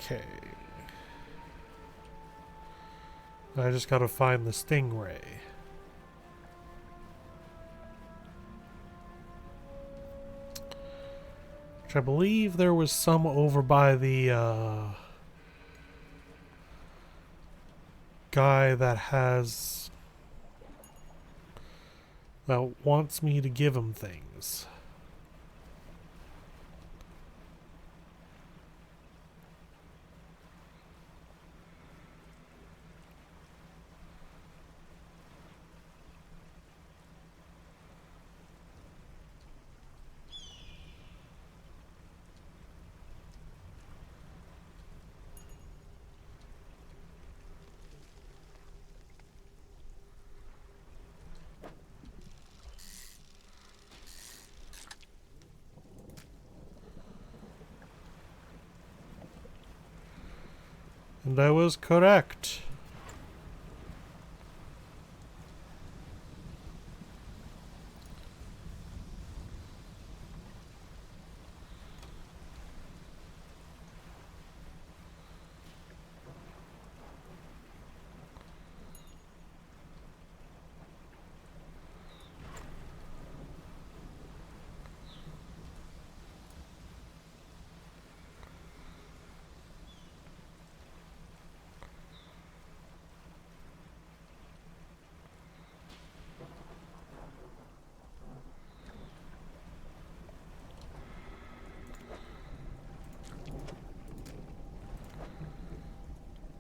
Okay. I just gotta find the stingray. Which I believe there was some over by the guy that wants me to give him things. And I was correct.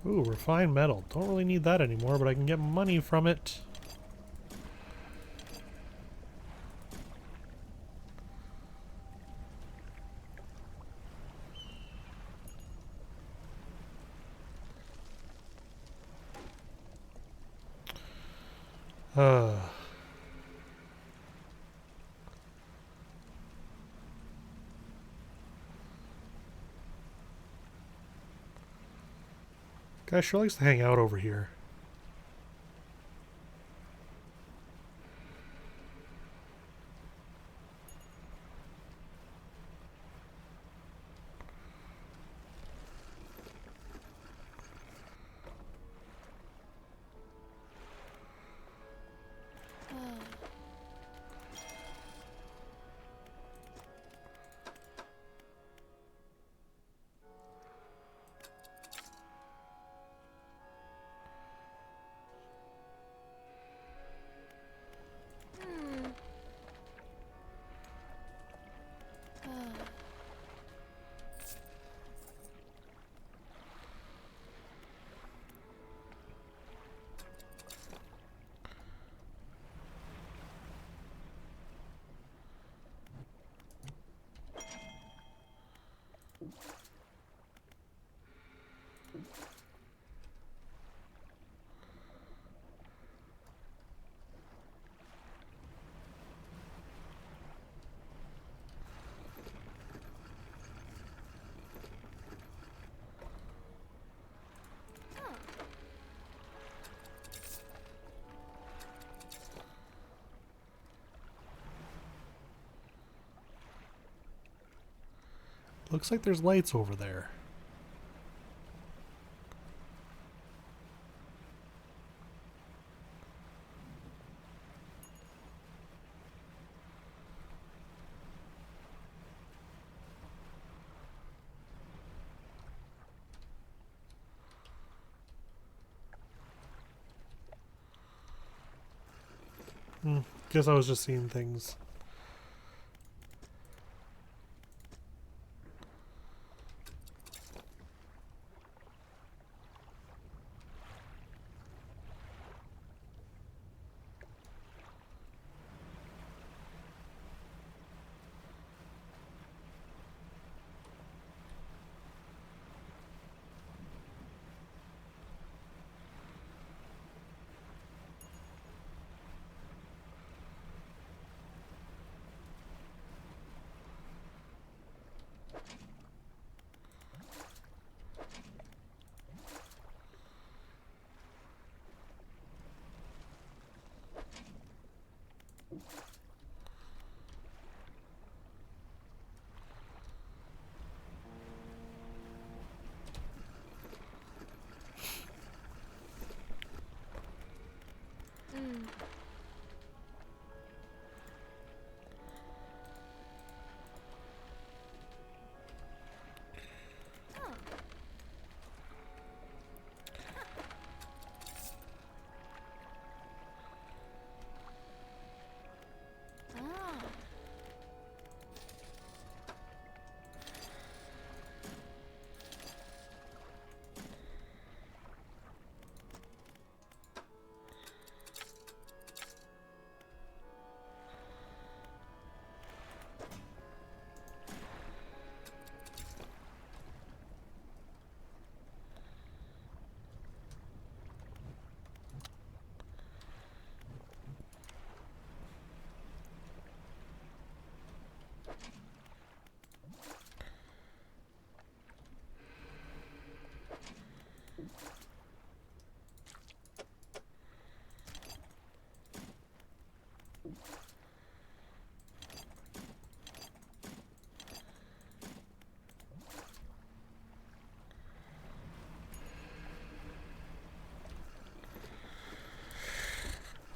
Ooh, refined metal. Don't really need that anymore, but I can get money from it. Guy sure likes to hang out over here. Looks like there's lights over there. Guess I was just seeing things.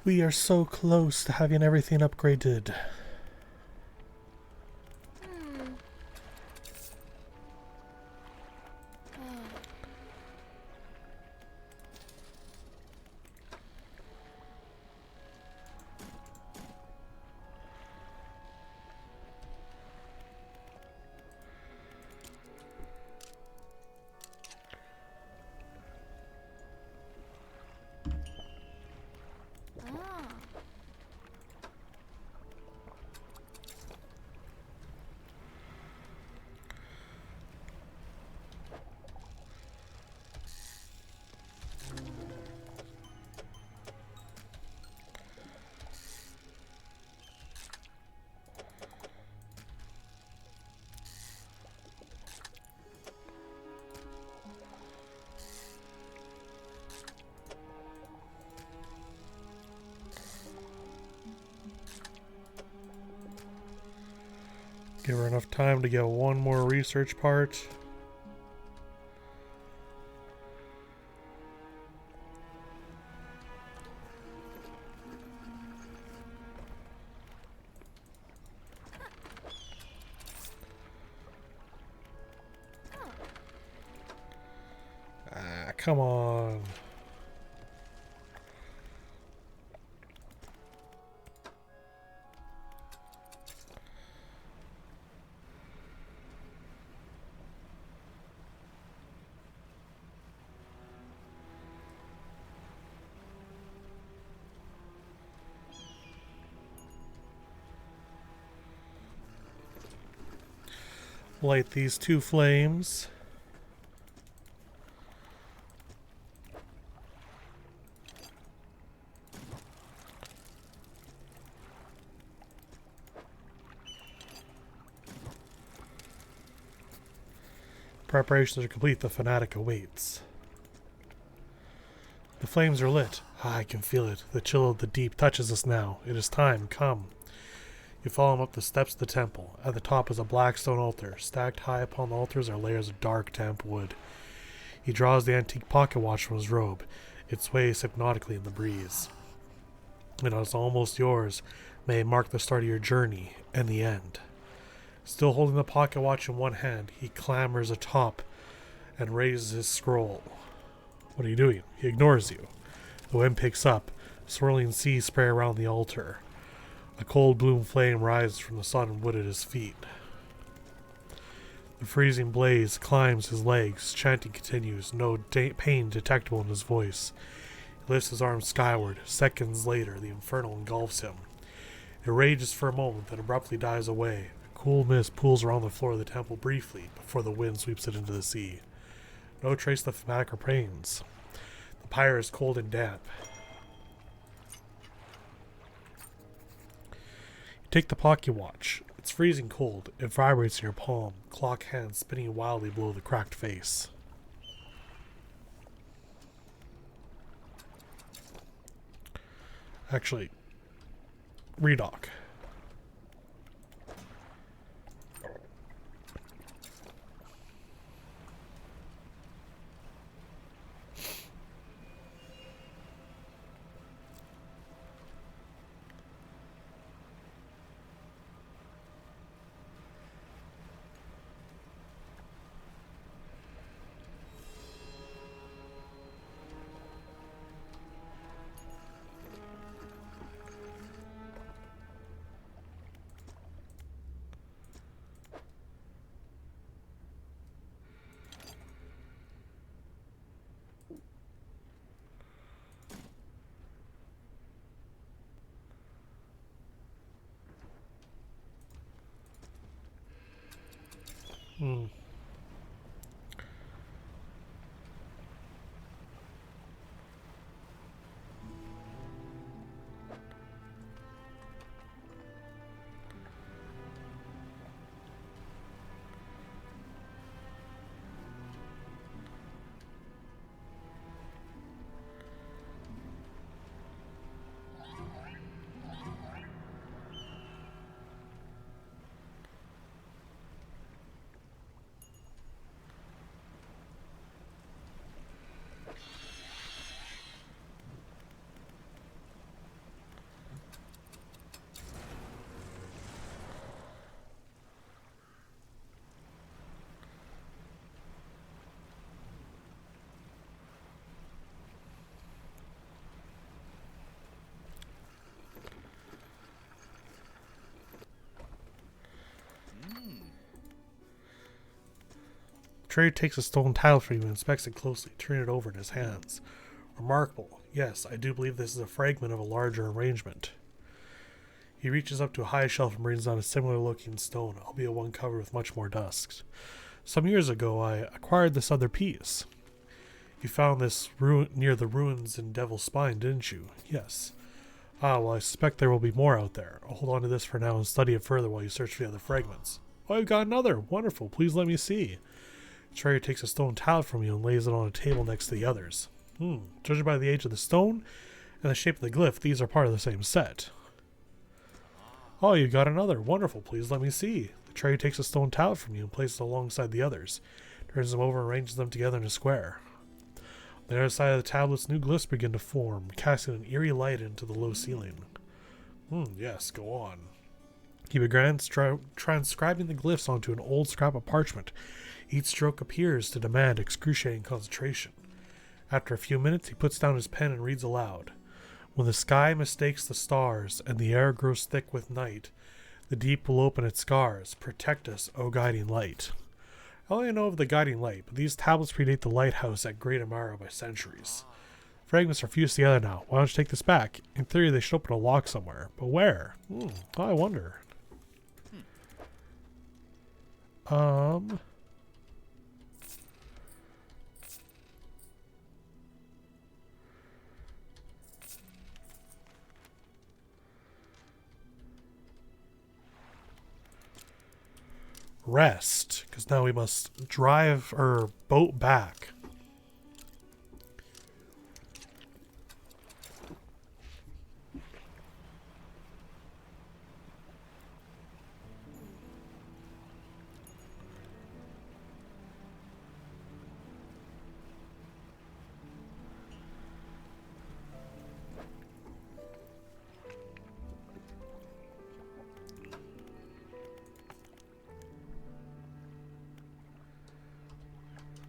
We are so close to having everything upgraded. Give her enough time to get one more research part. Ah, come on. Light these two flames. Preparations are complete. The fanatic awaits. The flames are lit. Ah, I can feel it. The chill of the deep touches us now. It is time. Come. You follow him up the steps of the temple. At the top is a black stone altar. Stacked high upon the altars are layers of dark, damp wood. He draws the antique pocket watch from his robe. It sways hypnotically in the breeze. It is almost yours. May it mark the start of your journey and the end. Still holding the pocket watch in one hand, he clambers atop and raises his scroll. What are you doing? He ignores you. The wind picks up. Swirling seas spray around the altar. A cold blue flame rises from the sodden wood at his feet. The freezing blaze climbs his legs. Chanting continues, no pain detectable in his voice. He lifts his arms skyward. Seconds later, the inferno engulfs him. It rages for a moment, then abruptly dies away. A cool mist pools around the floor of the temple briefly before the wind sweeps it into the sea. No trace of the fanatic remains. The pyre is cold and damp. Take the pocket watch. It's freezing cold. It vibrates in your palm, clock hands spinning wildly below the cracked face. Actually, redock. Hmm. Trey takes a stone tile from you and inspects it closely, turning it over in his hands. Remarkable. Yes, I do believe this is a fragment of a larger arrangement. He reaches up to a high shelf and brings down a similar-looking stone, albeit one covered with much more dust. Some years ago, I acquired this other piece. You found this near the ruins in Devil's Spine, didn't you? Yes. Ah, well, I suspect there will be more out there. I'll hold on to this for now and study it further while you search for the other fragments. Oh, I've got another. Wonderful. Please let me see. Trader takes a stone tile from you and lays it on a table next to the others. Judging by the age of the stone and the shape of the glyph, these are part of the same set. Oh, you got another. Wonderful. Please let me see. The trader takes a stone tile from you and places it alongside the others, turns them over and arranges them together in a square. On the other side of the tablets, new glyphs begin to form, casting an eerie light into the low ceiling. Yes, go on. He begins transcribing the glyphs onto an old scrap of parchment. Each stroke appears to demand excruciating concentration. After a few minutes, he puts down his pen and reads aloud. When the sky mistakes the stars, and the air grows thick with night, the deep will open its scars. Protect us, O guiding light. I only know of the guiding light, but these tablets predate the lighthouse at Great Amara by centuries. Fragments are fused together now. Why don't you take this back? In theory, they should open a lock somewhere. But where? I wonder. Rest, because now we must drive our boat back.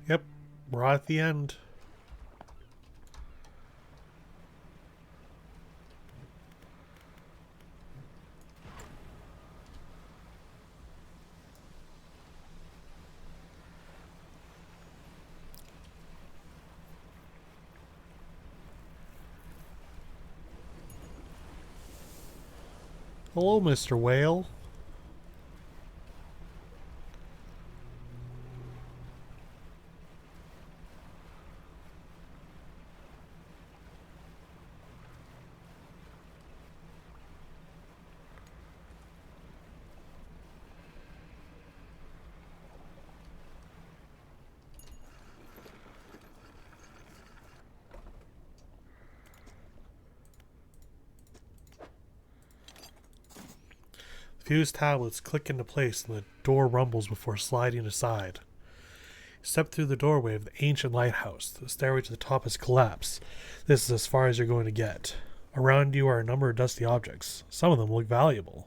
Yep, we're at the end. Hello, Mr. Whale. Fused tablets click into place and the door rumbles before sliding aside. Step through the doorway of the ancient lighthouse. The stairway to the top has collapsed. This is as far as you're going to get. Around you are a number of dusty objects. Some of them look valuable.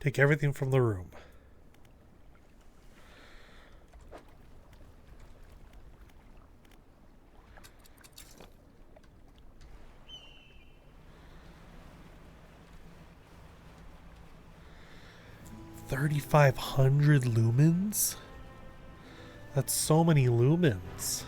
Take everything from the room. $3,500 lumens? That's so many lumens.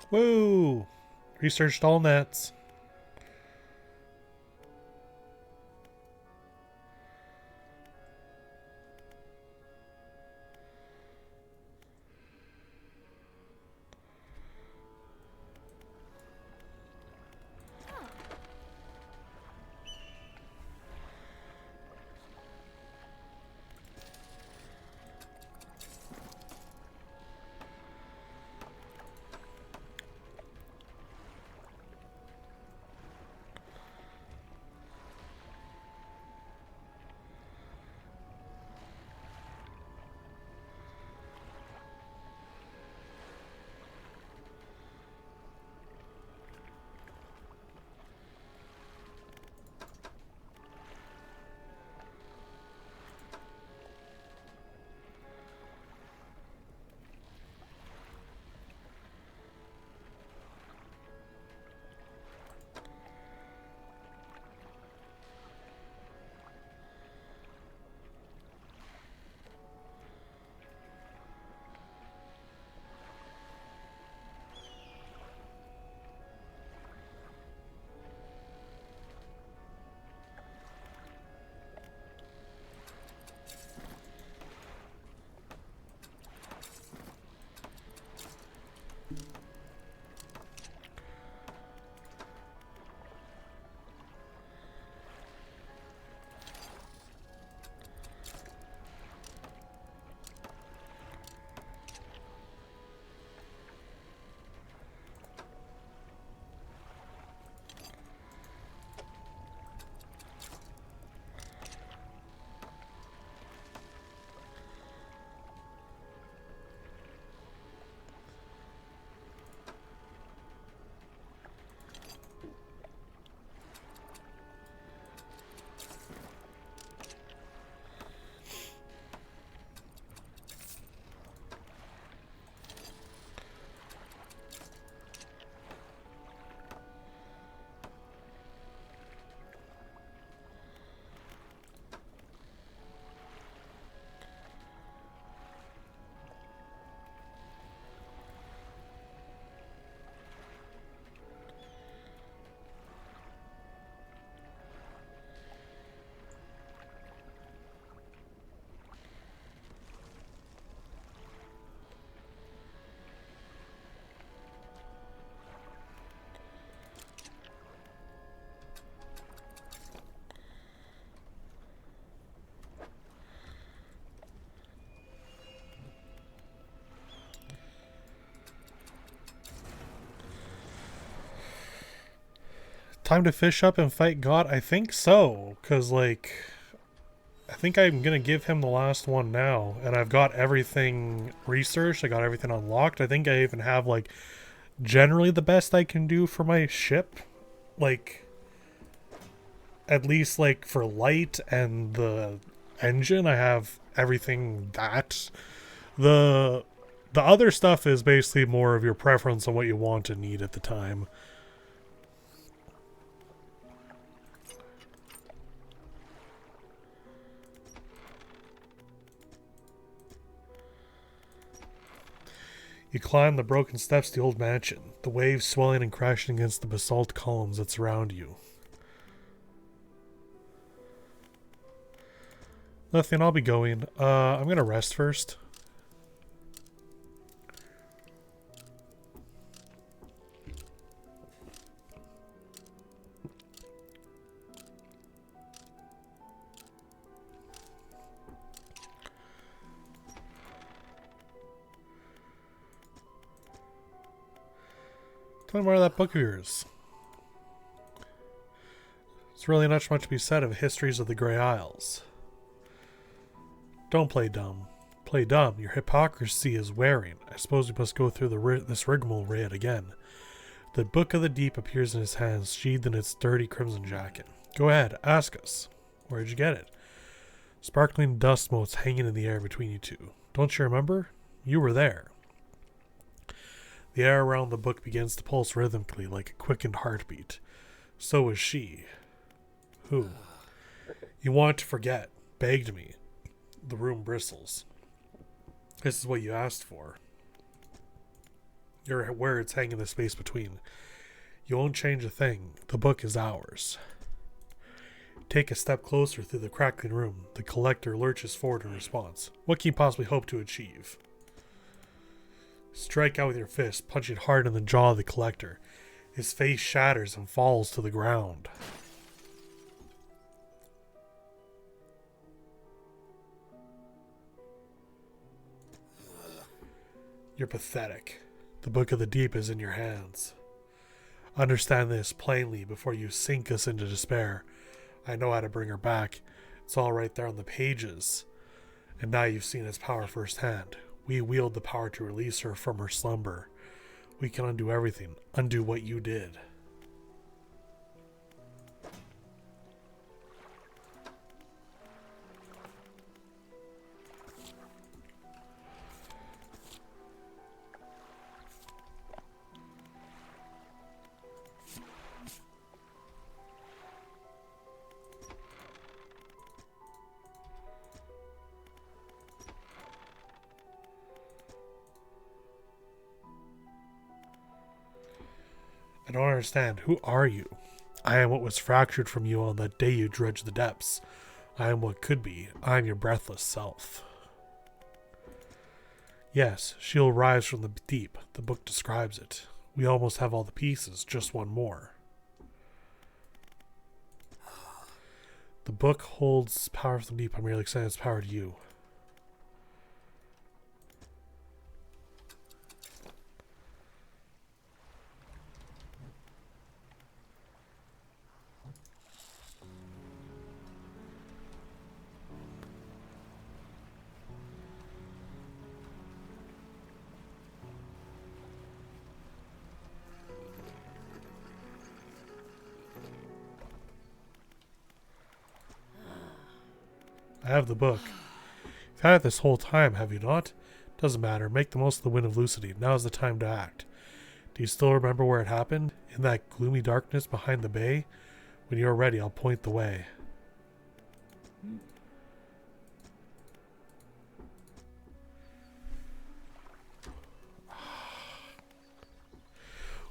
Woo! Researched all nets. Time to fish up and fight God? I think so, because, like, I think I'm going to give him the last one now, and I've got everything researched, I got everything unlocked. I think I even have, like, generally the best I can do for my ship. Like, at least, like, for light and the engine, I have everything that. The other stuff is basically more of your preference on what you want and need at the time. You climb the broken steps to the old mansion, the waves swelling and crashing against the basalt columns that surround you. Nothing, I'll be going. I'm gonna rest first. Tell me more of that book of yours. There's really not much to be said of histories of the Grey Isles. Don't play dumb. Play dumb. Your hypocrisy is wearing. I suppose we must go through this rigmarole yet again. The Book of the Deep appears in his hands, sheathed in its dirty crimson jacket. Go ahead, ask us. Where'd you get it? Sparkling dust motes hanging in the air between you two. Don't you remember? You were there. The air around the book begins to pulse rhythmically like a quickened heartbeat. So is she. Who? You want to forget. Begged me. The room bristles. This is what you asked for. Your words hang in the space between. You won't change a thing. The book is ours. Take a step closer through the crackling room. The collector lurches forward in response. What can you possibly hope to achieve? Strike out with your fist, punching hard in the jaw of the collector. His face shatters and falls to the ground. You're pathetic. The Book of the Deep is in your hands. Understand this plainly before you sink us into despair. I know how to bring her back. It's all right there on the pages. And now you've seen its power firsthand. We wield the power to release her from her slumber. We can undo everything. Undo what you did. I don't understand. Who are you? I am what was fractured from you on that day you dredged the depths. I am what could be. I am your breathless self. Yes, she'll rise from the deep. The book describes it. We almost have all the pieces. Just one more. The book holds power from the deep. I'm merely extending its power to you. I have the book. You've had it this whole time, have you not? Doesn't matter. Make the most of the wind of lucidity. Now's the time to act. Do you still remember where it happened? In that gloomy darkness behind the bay? When you're ready, I'll point the way.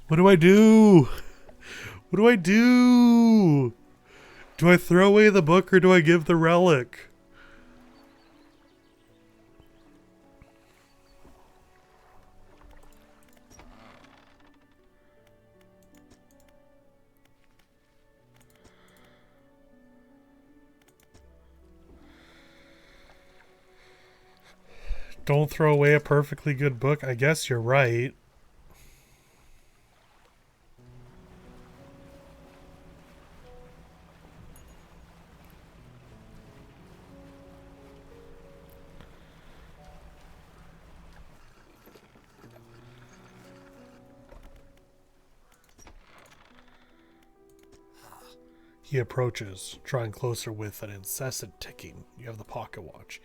What do I do? What do I do? Do I throw away the book or do I give the relic? Don't throw away a perfectly good book. I guess you're right. He approaches, drawing closer with an incessant ticking. You have the pocket watch.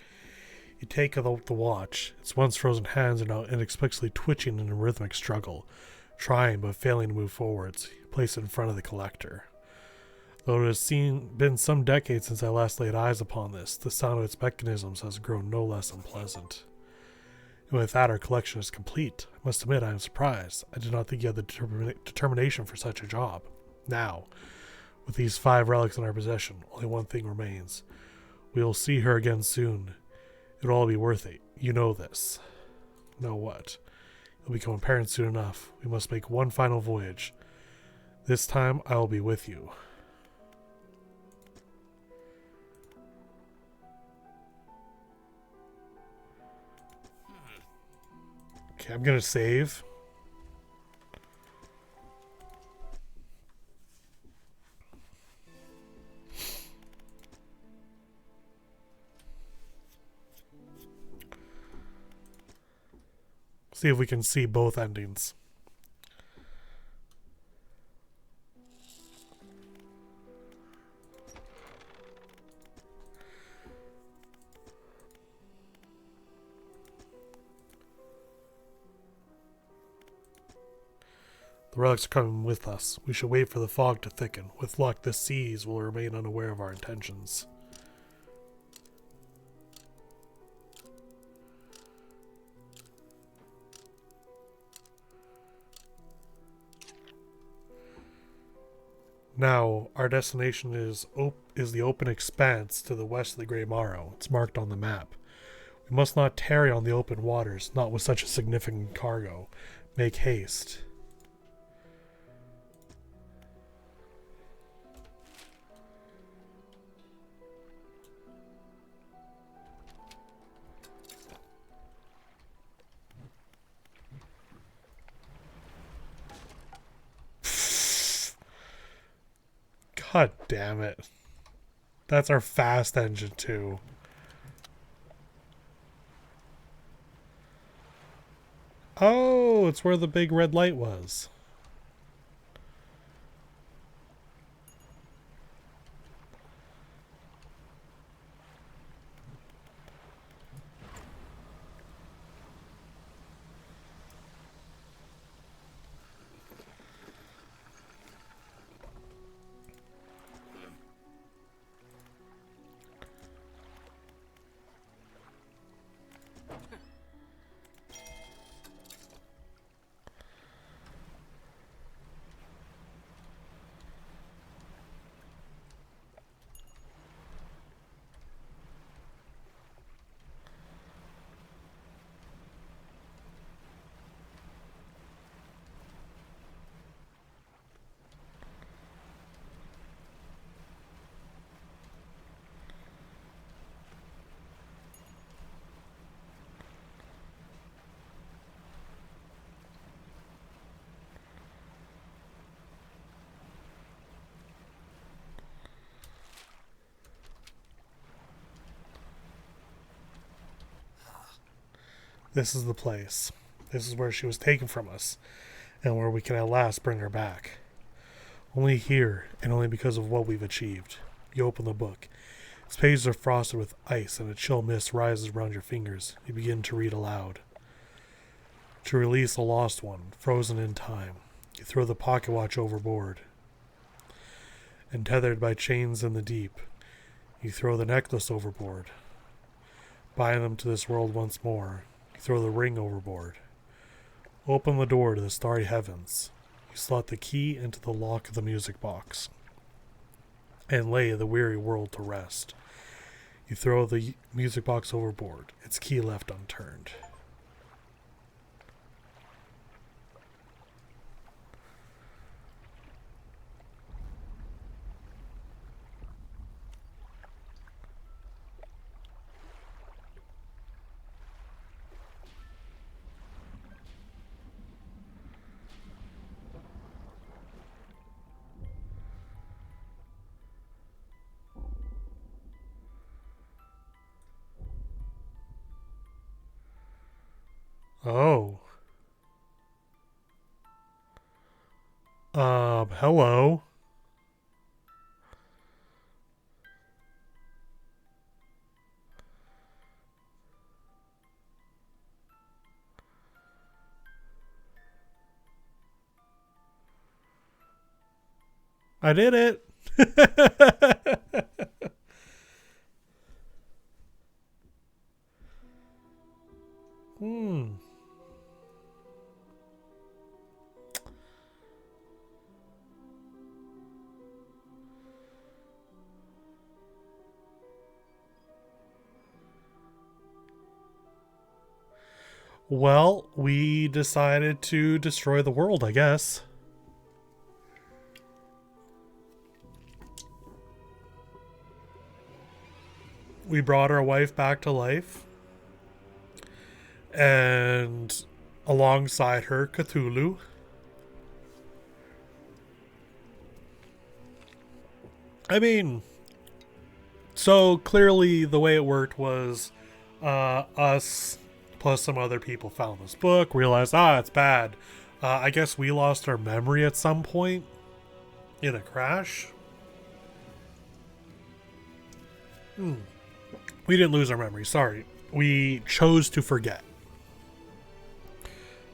You take the watch. Its once frozen hands are now inexplicably twitching in a rhythmic struggle, trying but failing to move forwards. You place it in front of the collector. Though it has been some decades since I last laid eyes upon this, the sound of its mechanisms has grown no less unpleasant. And with that, our collection is complete. I must admit I am surprised. I did not think you had the determination for such a job. Now, with these 5 relics in our possession, only one thing remains. We will see her again soon. It'll all be worth it. You know this. Know what? You'll become a parent soon enough. We must make one final voyage. This time, I will be with you. Okay, I'm gonna save. See if we can see both endings. The relics are coming with us. We should wait for the fog to thicken. With luck, the seas will remain unaware of our intentions. Now, our destination is the open expanse to the west of the Grey Morrow. It's marked on the map. We must not tarry on the open waters, not with such a significant cargo. Make haste. God damn it. That's our fast engine too. Oh, it's where the big red light was. This is the place. This is where she was taken from us, and where we can at last bring her back. Only here, and only because of what we've achieved. You open the book. Its pages are frosted with ice, and a chill mist rises around your fingers. You begin to read aloud. To release a lost one, frozen in time. You throw the pocket watch overboard. And tethered by chains in the deep, you throw the necklace overboard. Bind them to this world once more. You throw the ring overboard. Open the door to the starry heavens. You slot the key into the lock of the music box. And lay the weary world to rest. You throw the music box overboard. Its key left unturned. Oh. Hello. I did it. Hmm. Well, we decided to destroy the world, I guess. We brought our wife back to life, and alongside her, Cthulhu. I mean, so clearly the way it worked was us plus some other people found this book, realized, it's bad. I guess we lost our memory at some point in a crash. We didn't lose our memory, sorry. We chose to forget.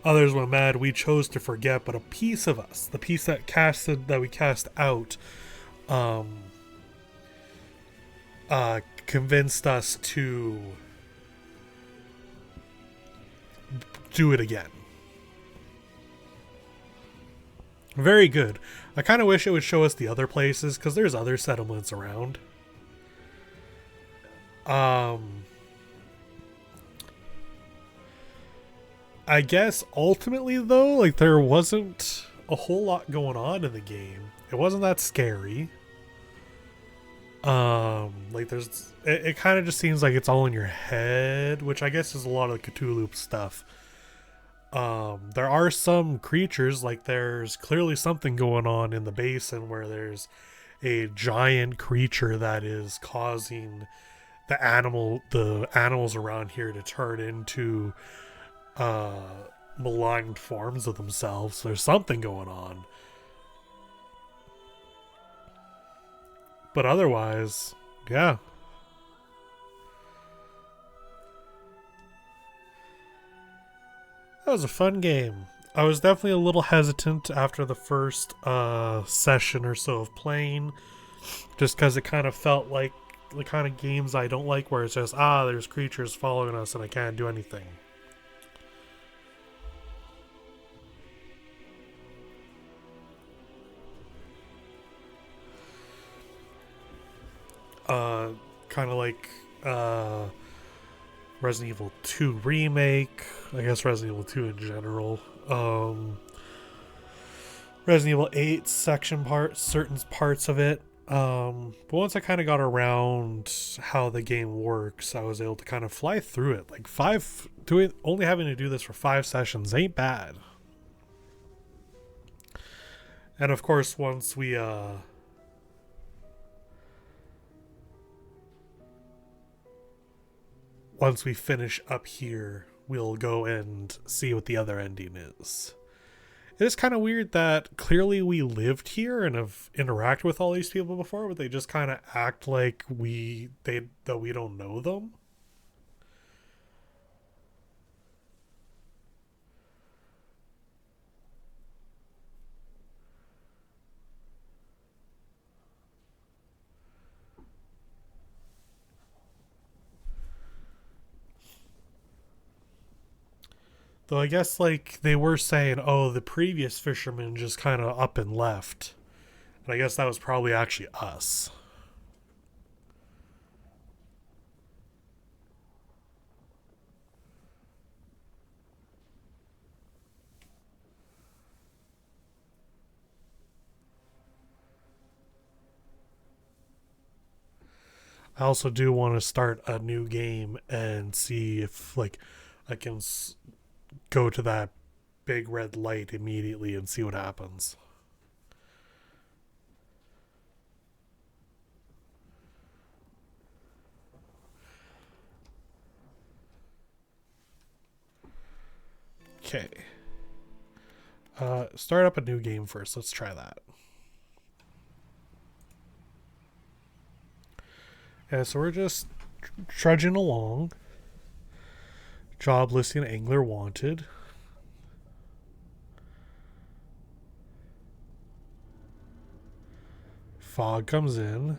Others went mad. We chose to forget, but a piece of us, the piece that we cast out, um, convinced us to do it again. Very good. I kind of wish it would show us the other places because there's other settlements around. I guess ultimately though, like there wasn't a whole lot going on in the game. It wasn't that scary. Like it kind of just seems like it's all in your head, which I guess is a lot of the Cthulhu stuff. There are some creatures, like there's clearly something going on in the basin where there's a giant creature that is causing the animals around here to turn into maligned forms of themselves. So there's something going on. But otherwise, yeah. That was a fun game. I was definitely a little hesitant after the first session or so of playing, just because it kind of felt like the kind of games I don't like where it's just, there's creatures following us and I can't do anything. Kind of like Resident Evil 2 Remake, I guess Resident Evil 2 in general. Resident Evil 8 certain parts of it. But once I kind of got around how the game works, I was able to kind of fly through it. Like only having to do this for 5 sessions ain't bad. And of course, once we finish up here, we'll go and see what the other ending is. It is kind of weird that clearly we lived here and have interacted with all these people before, but they just kind of act like we don't know them. Though I guess like they were saying, the previous fisherman just kind of up and left. And I guess that was probably actually us. I also do want to start a new game and see if like I can go to that big red light immediately and see what happens. Okay. Start up a new game first. Let's try that. Yeah, so we're just trudging along. Job listing angler wanted. Fog comes in.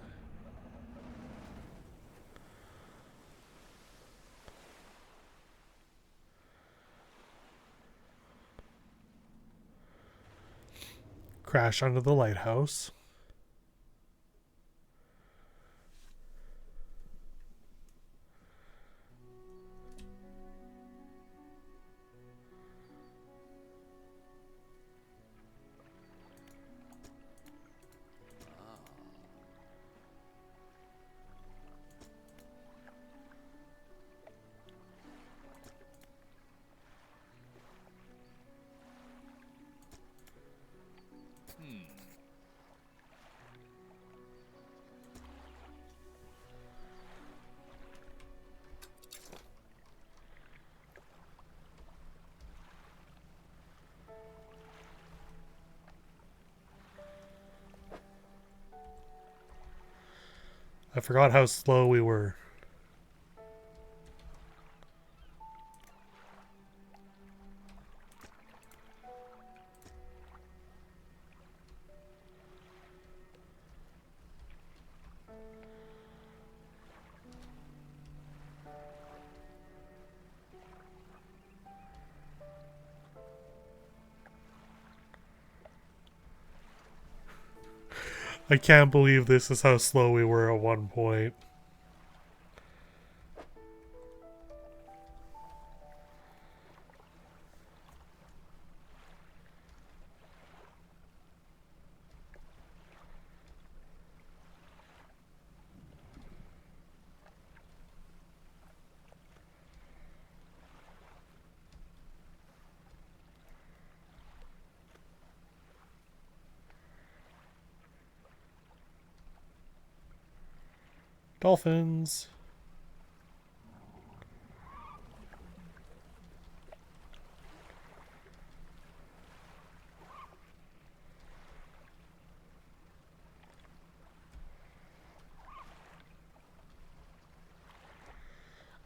Crash under the lighthouse. I forgot how slow we were. I can't believe this is how slow we were at one point. Dolphins.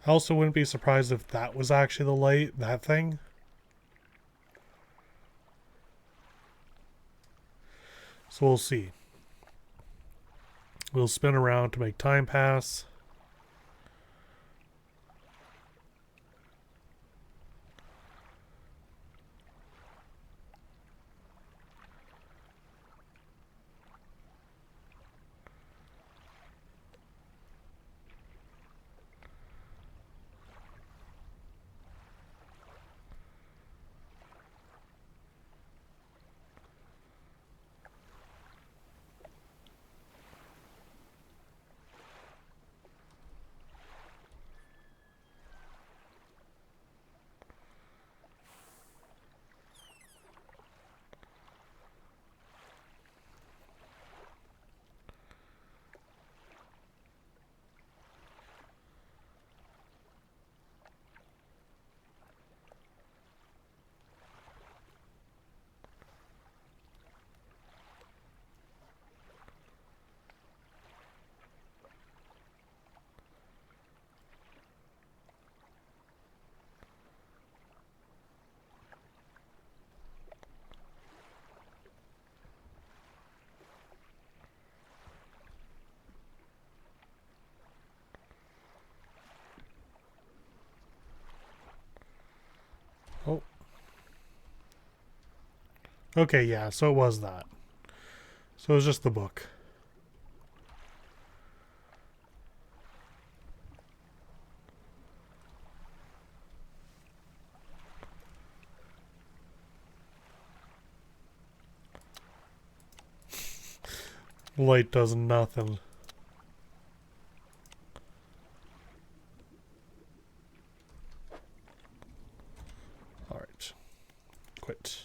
I also wouldn't be surprised if that was actually the light, that thing. So we'll see. We'll spin around to make time pass. Oh. Okay, yeah, so it was that. So it was just the book. Light does nothing. Alright. Quit.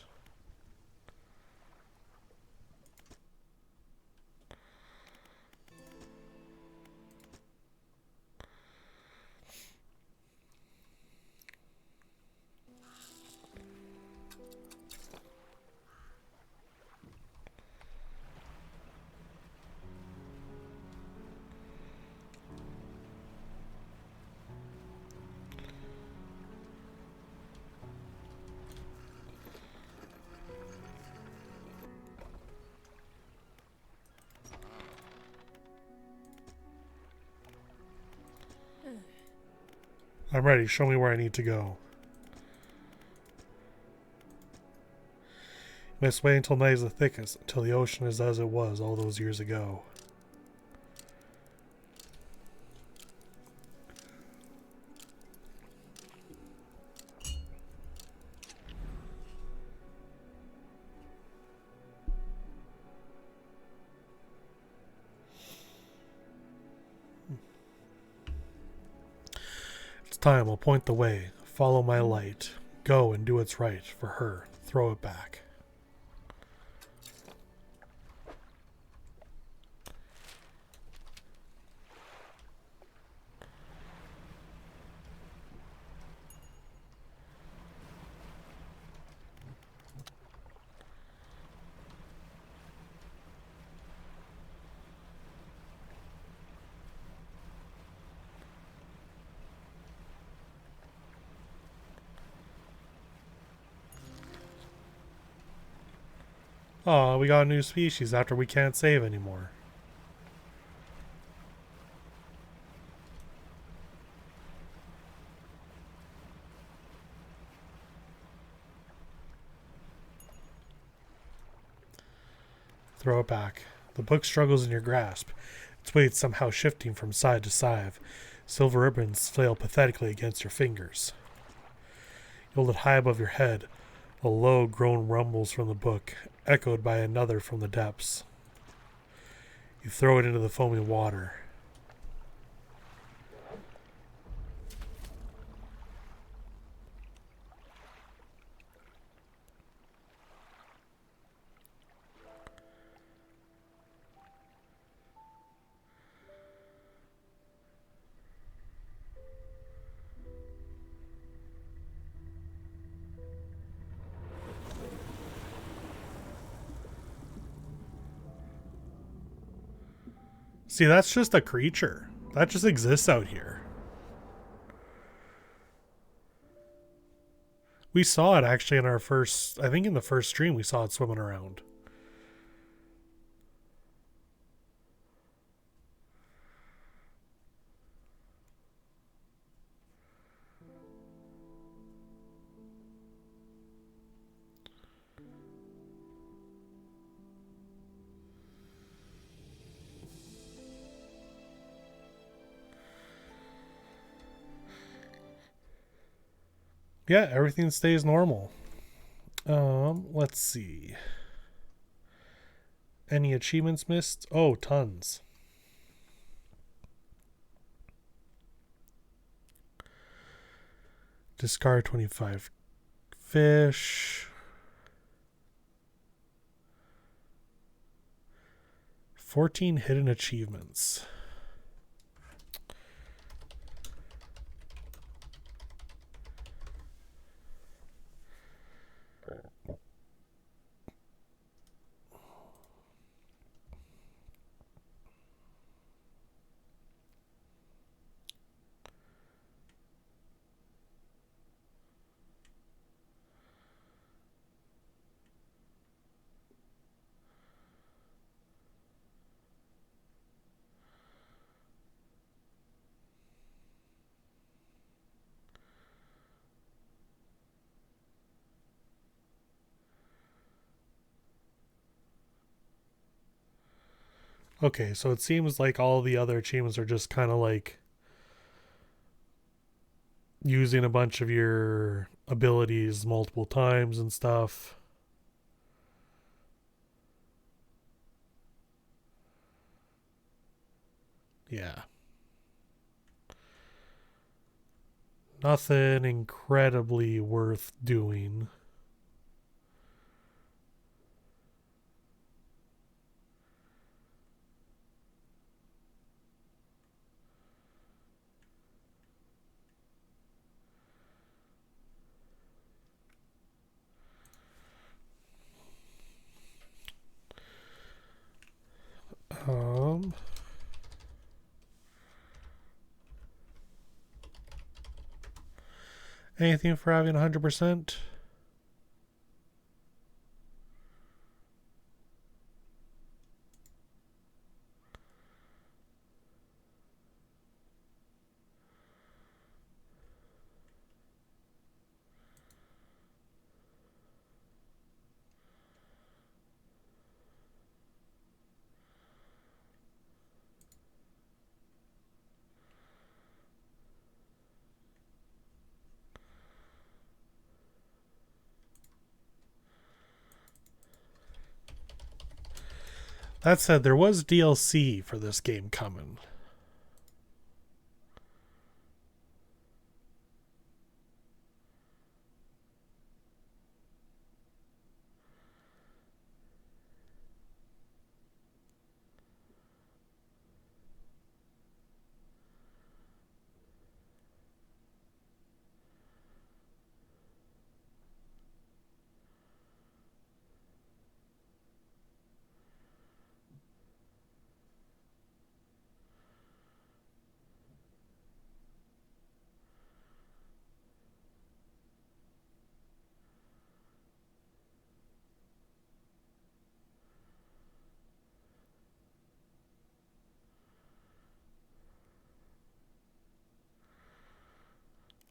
I'm ready. Show me where I need to go. You must wait until night is the thickest, until the ocean is as it was all those years ago. It's time. I'll point the way. Follow my light. Go and do what's right for her. Throw it back. Aw, we got a new species after we can't save anymore. Throw it back. The book struggles in your grasp, its weight somehow shifting from side to side. Silver ribbons flail pathetically against your fingers. You hold it high above your head. A low groan rumbles from the book, echoed by another from the depths. You throw it into the foaming water. See, that's just a creature. That just exists out here. We saw it actually in our first, I think in the first stream we saw it swimming around. Yeah, everything stays normal. Let's see. Any achievements missed? Oh, tons. Discard 25 fish. 14 hidden achievements. Okay, so it seems like all the other achievements are just kind of like using a bunch of your abilities multiple times and stuff. Yeah. Nothing incredibly worth doing. Um, Anything for having 100%? That said, there was DLC for this game coming.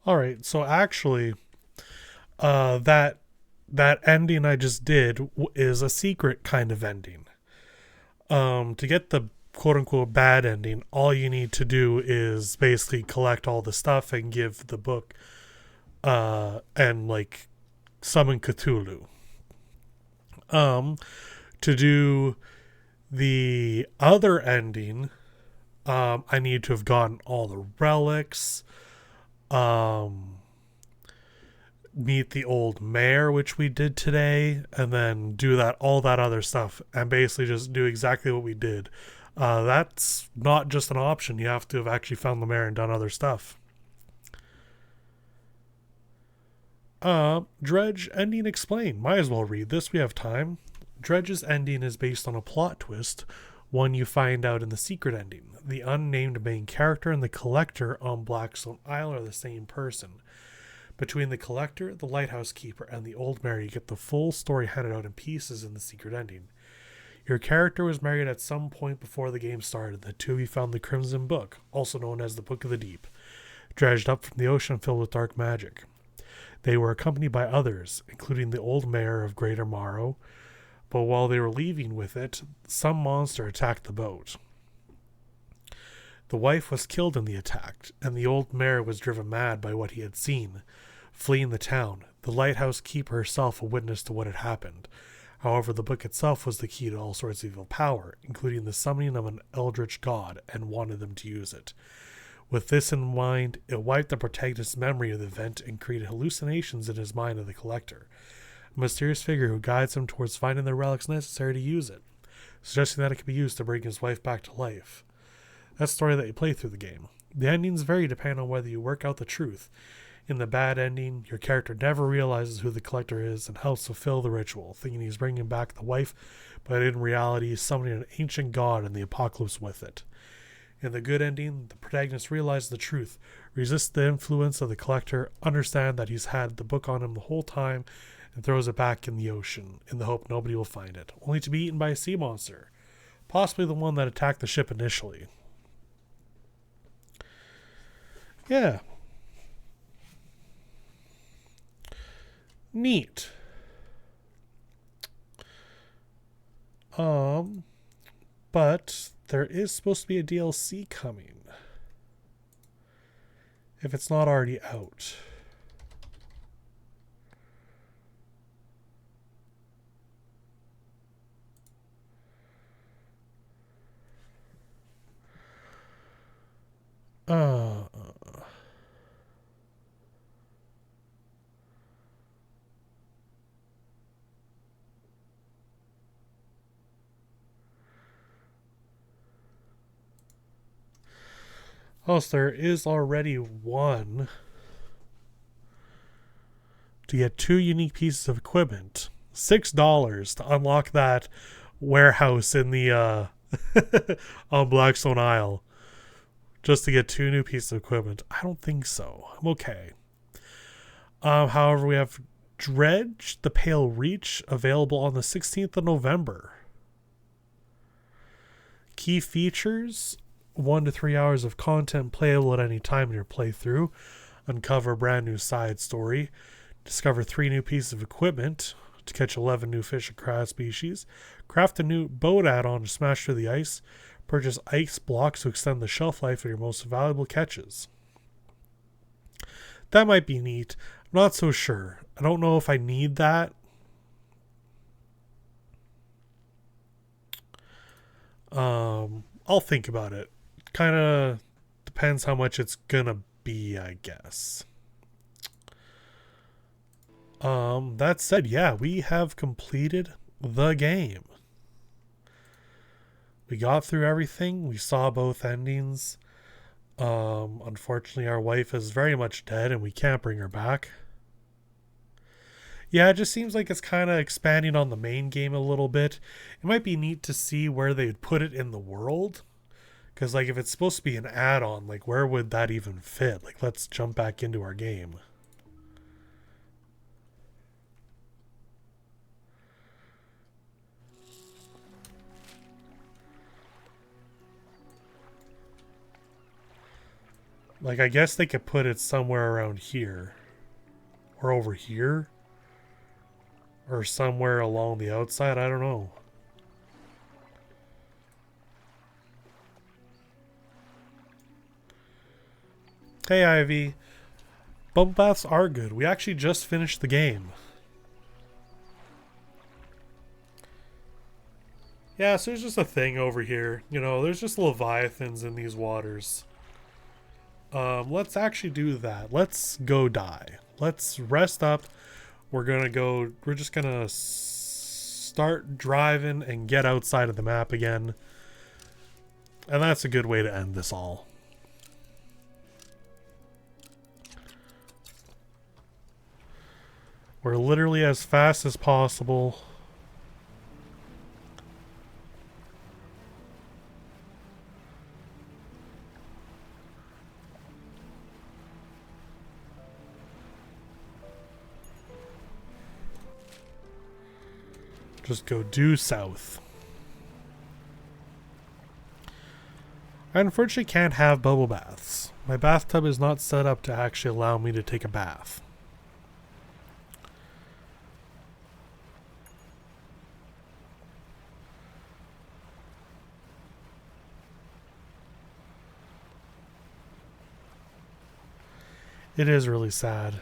All right, so actually, that ending I just did is a secret kind of ending. To get the quote unquote bad ending, all you need to do is basically collect all the stuff and give the book, and like summon Cthulhu. To do the other ending, I need to have gotten all the relics, um, meet the old mayor, which we did today, and then do that all that other stuff, and basically just do exactly what we did. That's not just an option. You have to have actually found the mayor and done other stuff. Dredge ending explained. Might as well read this. We have time. Dredge's ending is based on a plot twist, one you find out in the secret ending. The unnamed main character and the collector on Blackstone Isle are the same person. Between the collector, the lighthouse keeper, and the old mayor, you get the full story handed out in pieces in the secret ending. Your character was married at some point before the game started. The two of you found the Crimson Book, also known as the Book of the Deep, dredged up from the ocean filled with dark magic. They were accompanied by others, including the old mayor of Greater Morrow, but while they were leaving with it, some monster attacked the boat. The wife was killed in the attack, and the old mayor was driven mad by what he had seen, fleeing the town. The lighthouse keeper herself a witness to what had happened. However, the book itself was the key to all sorts of evil power, including the summoning of an eldritch god, and wanted them to use it. With this in mind, it wiped the protagonist's memory of the event and created hallucinations in his mind of the collector, a mysterious figure who guides him towards finding the relics necessary to use it, suggesting that it could be used to bring his wife back to life. That's the story that you play through the game. The endings vary depending on whether you work out the truth. In the bad ending, your character never realizes who the collector is and helps fulfill the ritual, thinking he's bringing back the wife, but in reality he's summoning an ancient god and the apocalypse with it. In the good ending, the protagonist realizes the truth, resists the influence of the collector, understands that he's had the book on him the whole time, and throws it back in the ocean, in the hope nobody will find it, only to be eaten by a sea monster, possibly the one that attacked the ship initially. Yeah. Neat. But there is supposed to be a DLC coming. If it's not already out. Oh, so there is already one. To get 2 unique pieces of equipment. $6 to unlock that warehouse in the on Blackstone Isle. Just to get 2 new pieces of equipment. I don't think so. I'm okay. However, we have Dredge, the Pale Reach, available on the 16th of November. Key features: 1 to 3 hours of content playable at any time in your playthrough. Uncover a brand new side story. Discover 3 new pieces of equipment to catch 11 new fish and crab species. Craft a new boat add-on to smash through the ice. Purchase ice blocks to extend the shelf life of your most valuable catches. That might be neat. I'm not so sure. I don't know if I need that. I'll think about it. Kind of depends how much it's gonna be, I guess. That said, yeah, we have completed the game. We got through everything. We saw both endings. Unfortunately, our wife is very much dead and we can't bring her back. Yeah, it just seems like it's kind of expanding on the main game a little bit. It might be neat to see where they'd put it in the world. Because, like, if it's supposed to be an add on, like, where would that even fit? Like, let's jump back into our game. Like, I guess they could put it somewhere around here. Or over here. Or somewhere along the outside. I don't know. Hey, Ivy. Bubble baths are good. We actually just finished the game. Yeah, so there's just a thing over here. You know, there's just leviathans in these waters. Let's actually do that. Let's go die. Let's rest up. We're just gonna start driving and get outside of the map again. And that's a good way to end this all. We're literally as fast as possible. Just go due south. I unfortunately can't have bubble baths. My bathtub is not set up to actually allow me to take a bath. It is really sad.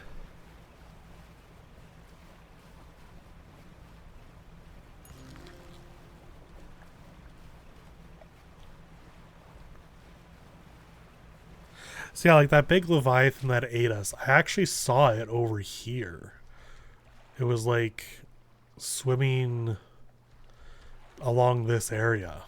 So yeah, like that big leviathan that ate us, I actually saw it over here. It was like swimming along this area.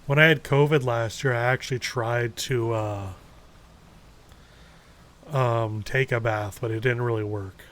When I had COVID last year, I actually tried to take a bath, but it didn't really work.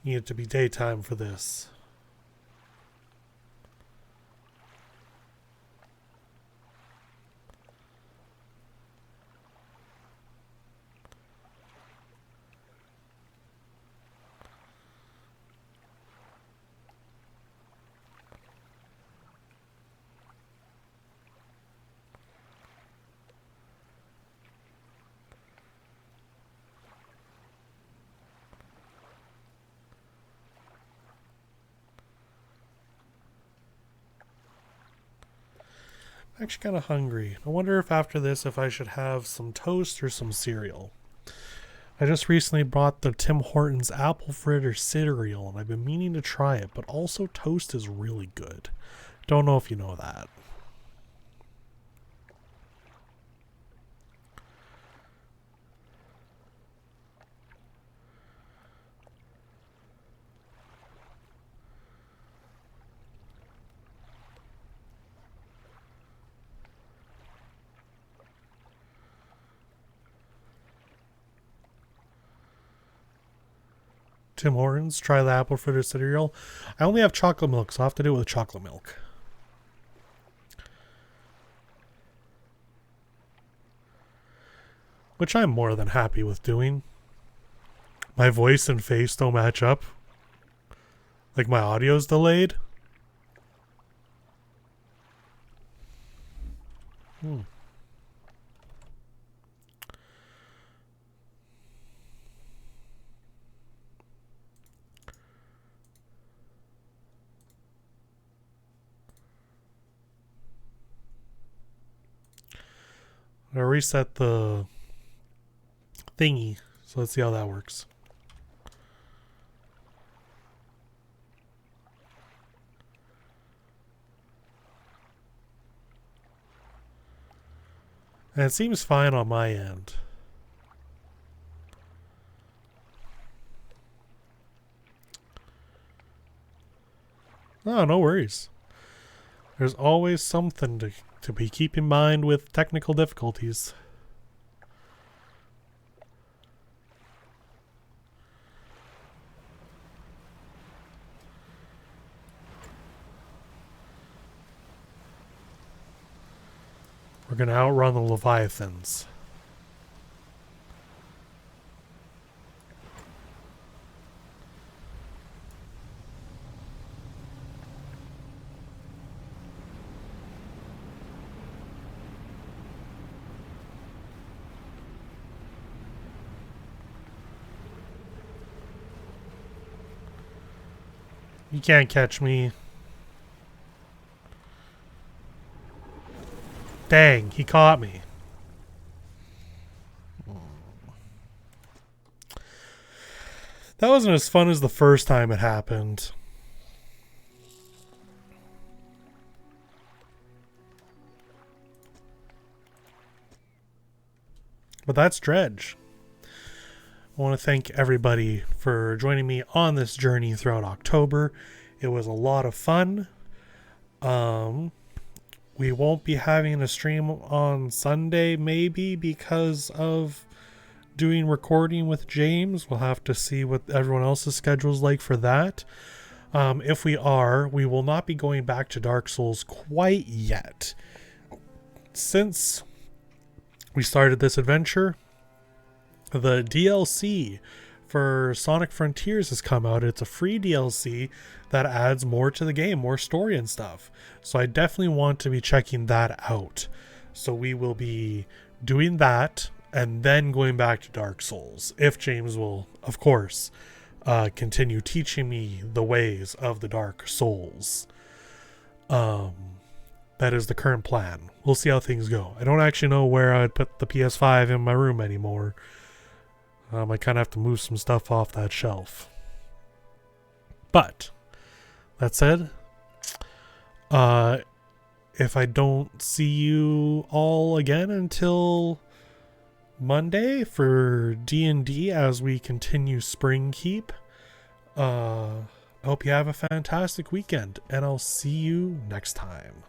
Needed to be daytime for this. I'm actually kind of hungry. I wonder if after this, if I should have some toast or some cereal. I just recently bought the Tim Hortons apple fritter cereal, and I've been meaning to try it, but also toast is really good. Don't know if you know that. Tim Hortons, try the apple fritter cereal. I only have chocolate milk, so I'll have to do it with chocolate milk. Which I'm more than happy with doing. My voice and face don't match up. Like my audio's delayed. I reset the thingy, so let's see how that works. And it seems fine on my end. Oh, no worries. There's always something to be keep in mind with technical difficulties. We're going to outrun the Leviathans. You can't catch me. Dang, he caught me. That wasn't as fun as the first time it happened. But that's Dredge. I want to thank everybody for joining me on this journey throughout October. It was a lot of fun. We won't be having a stream on Sunday, maybe, because of doing recording with James. We'll have to see what everyone else's schedule is like for that. If we are, we will not be going back to Dark Souls quite yet. Since we started this adventure, the DLC for Sonic Frontiers has come out. It's a free DLC that adds more to the game, more story and stuff. So I definitely want to be checking that out. So we will be doing that and then going back to Dark Souls, if James will, of course, continue teaching me the ways of the Dark Souls. That is the current plan. We'll see how things go. I don't actually know where I'd put the PS5 in my room anymore. I kind of have to move some stuff off that shelf. But that said, if I don't see you all again until Monday for D&D as we continue Spring Keep, I hope you have a fantastic weekend, and I'll see you next time.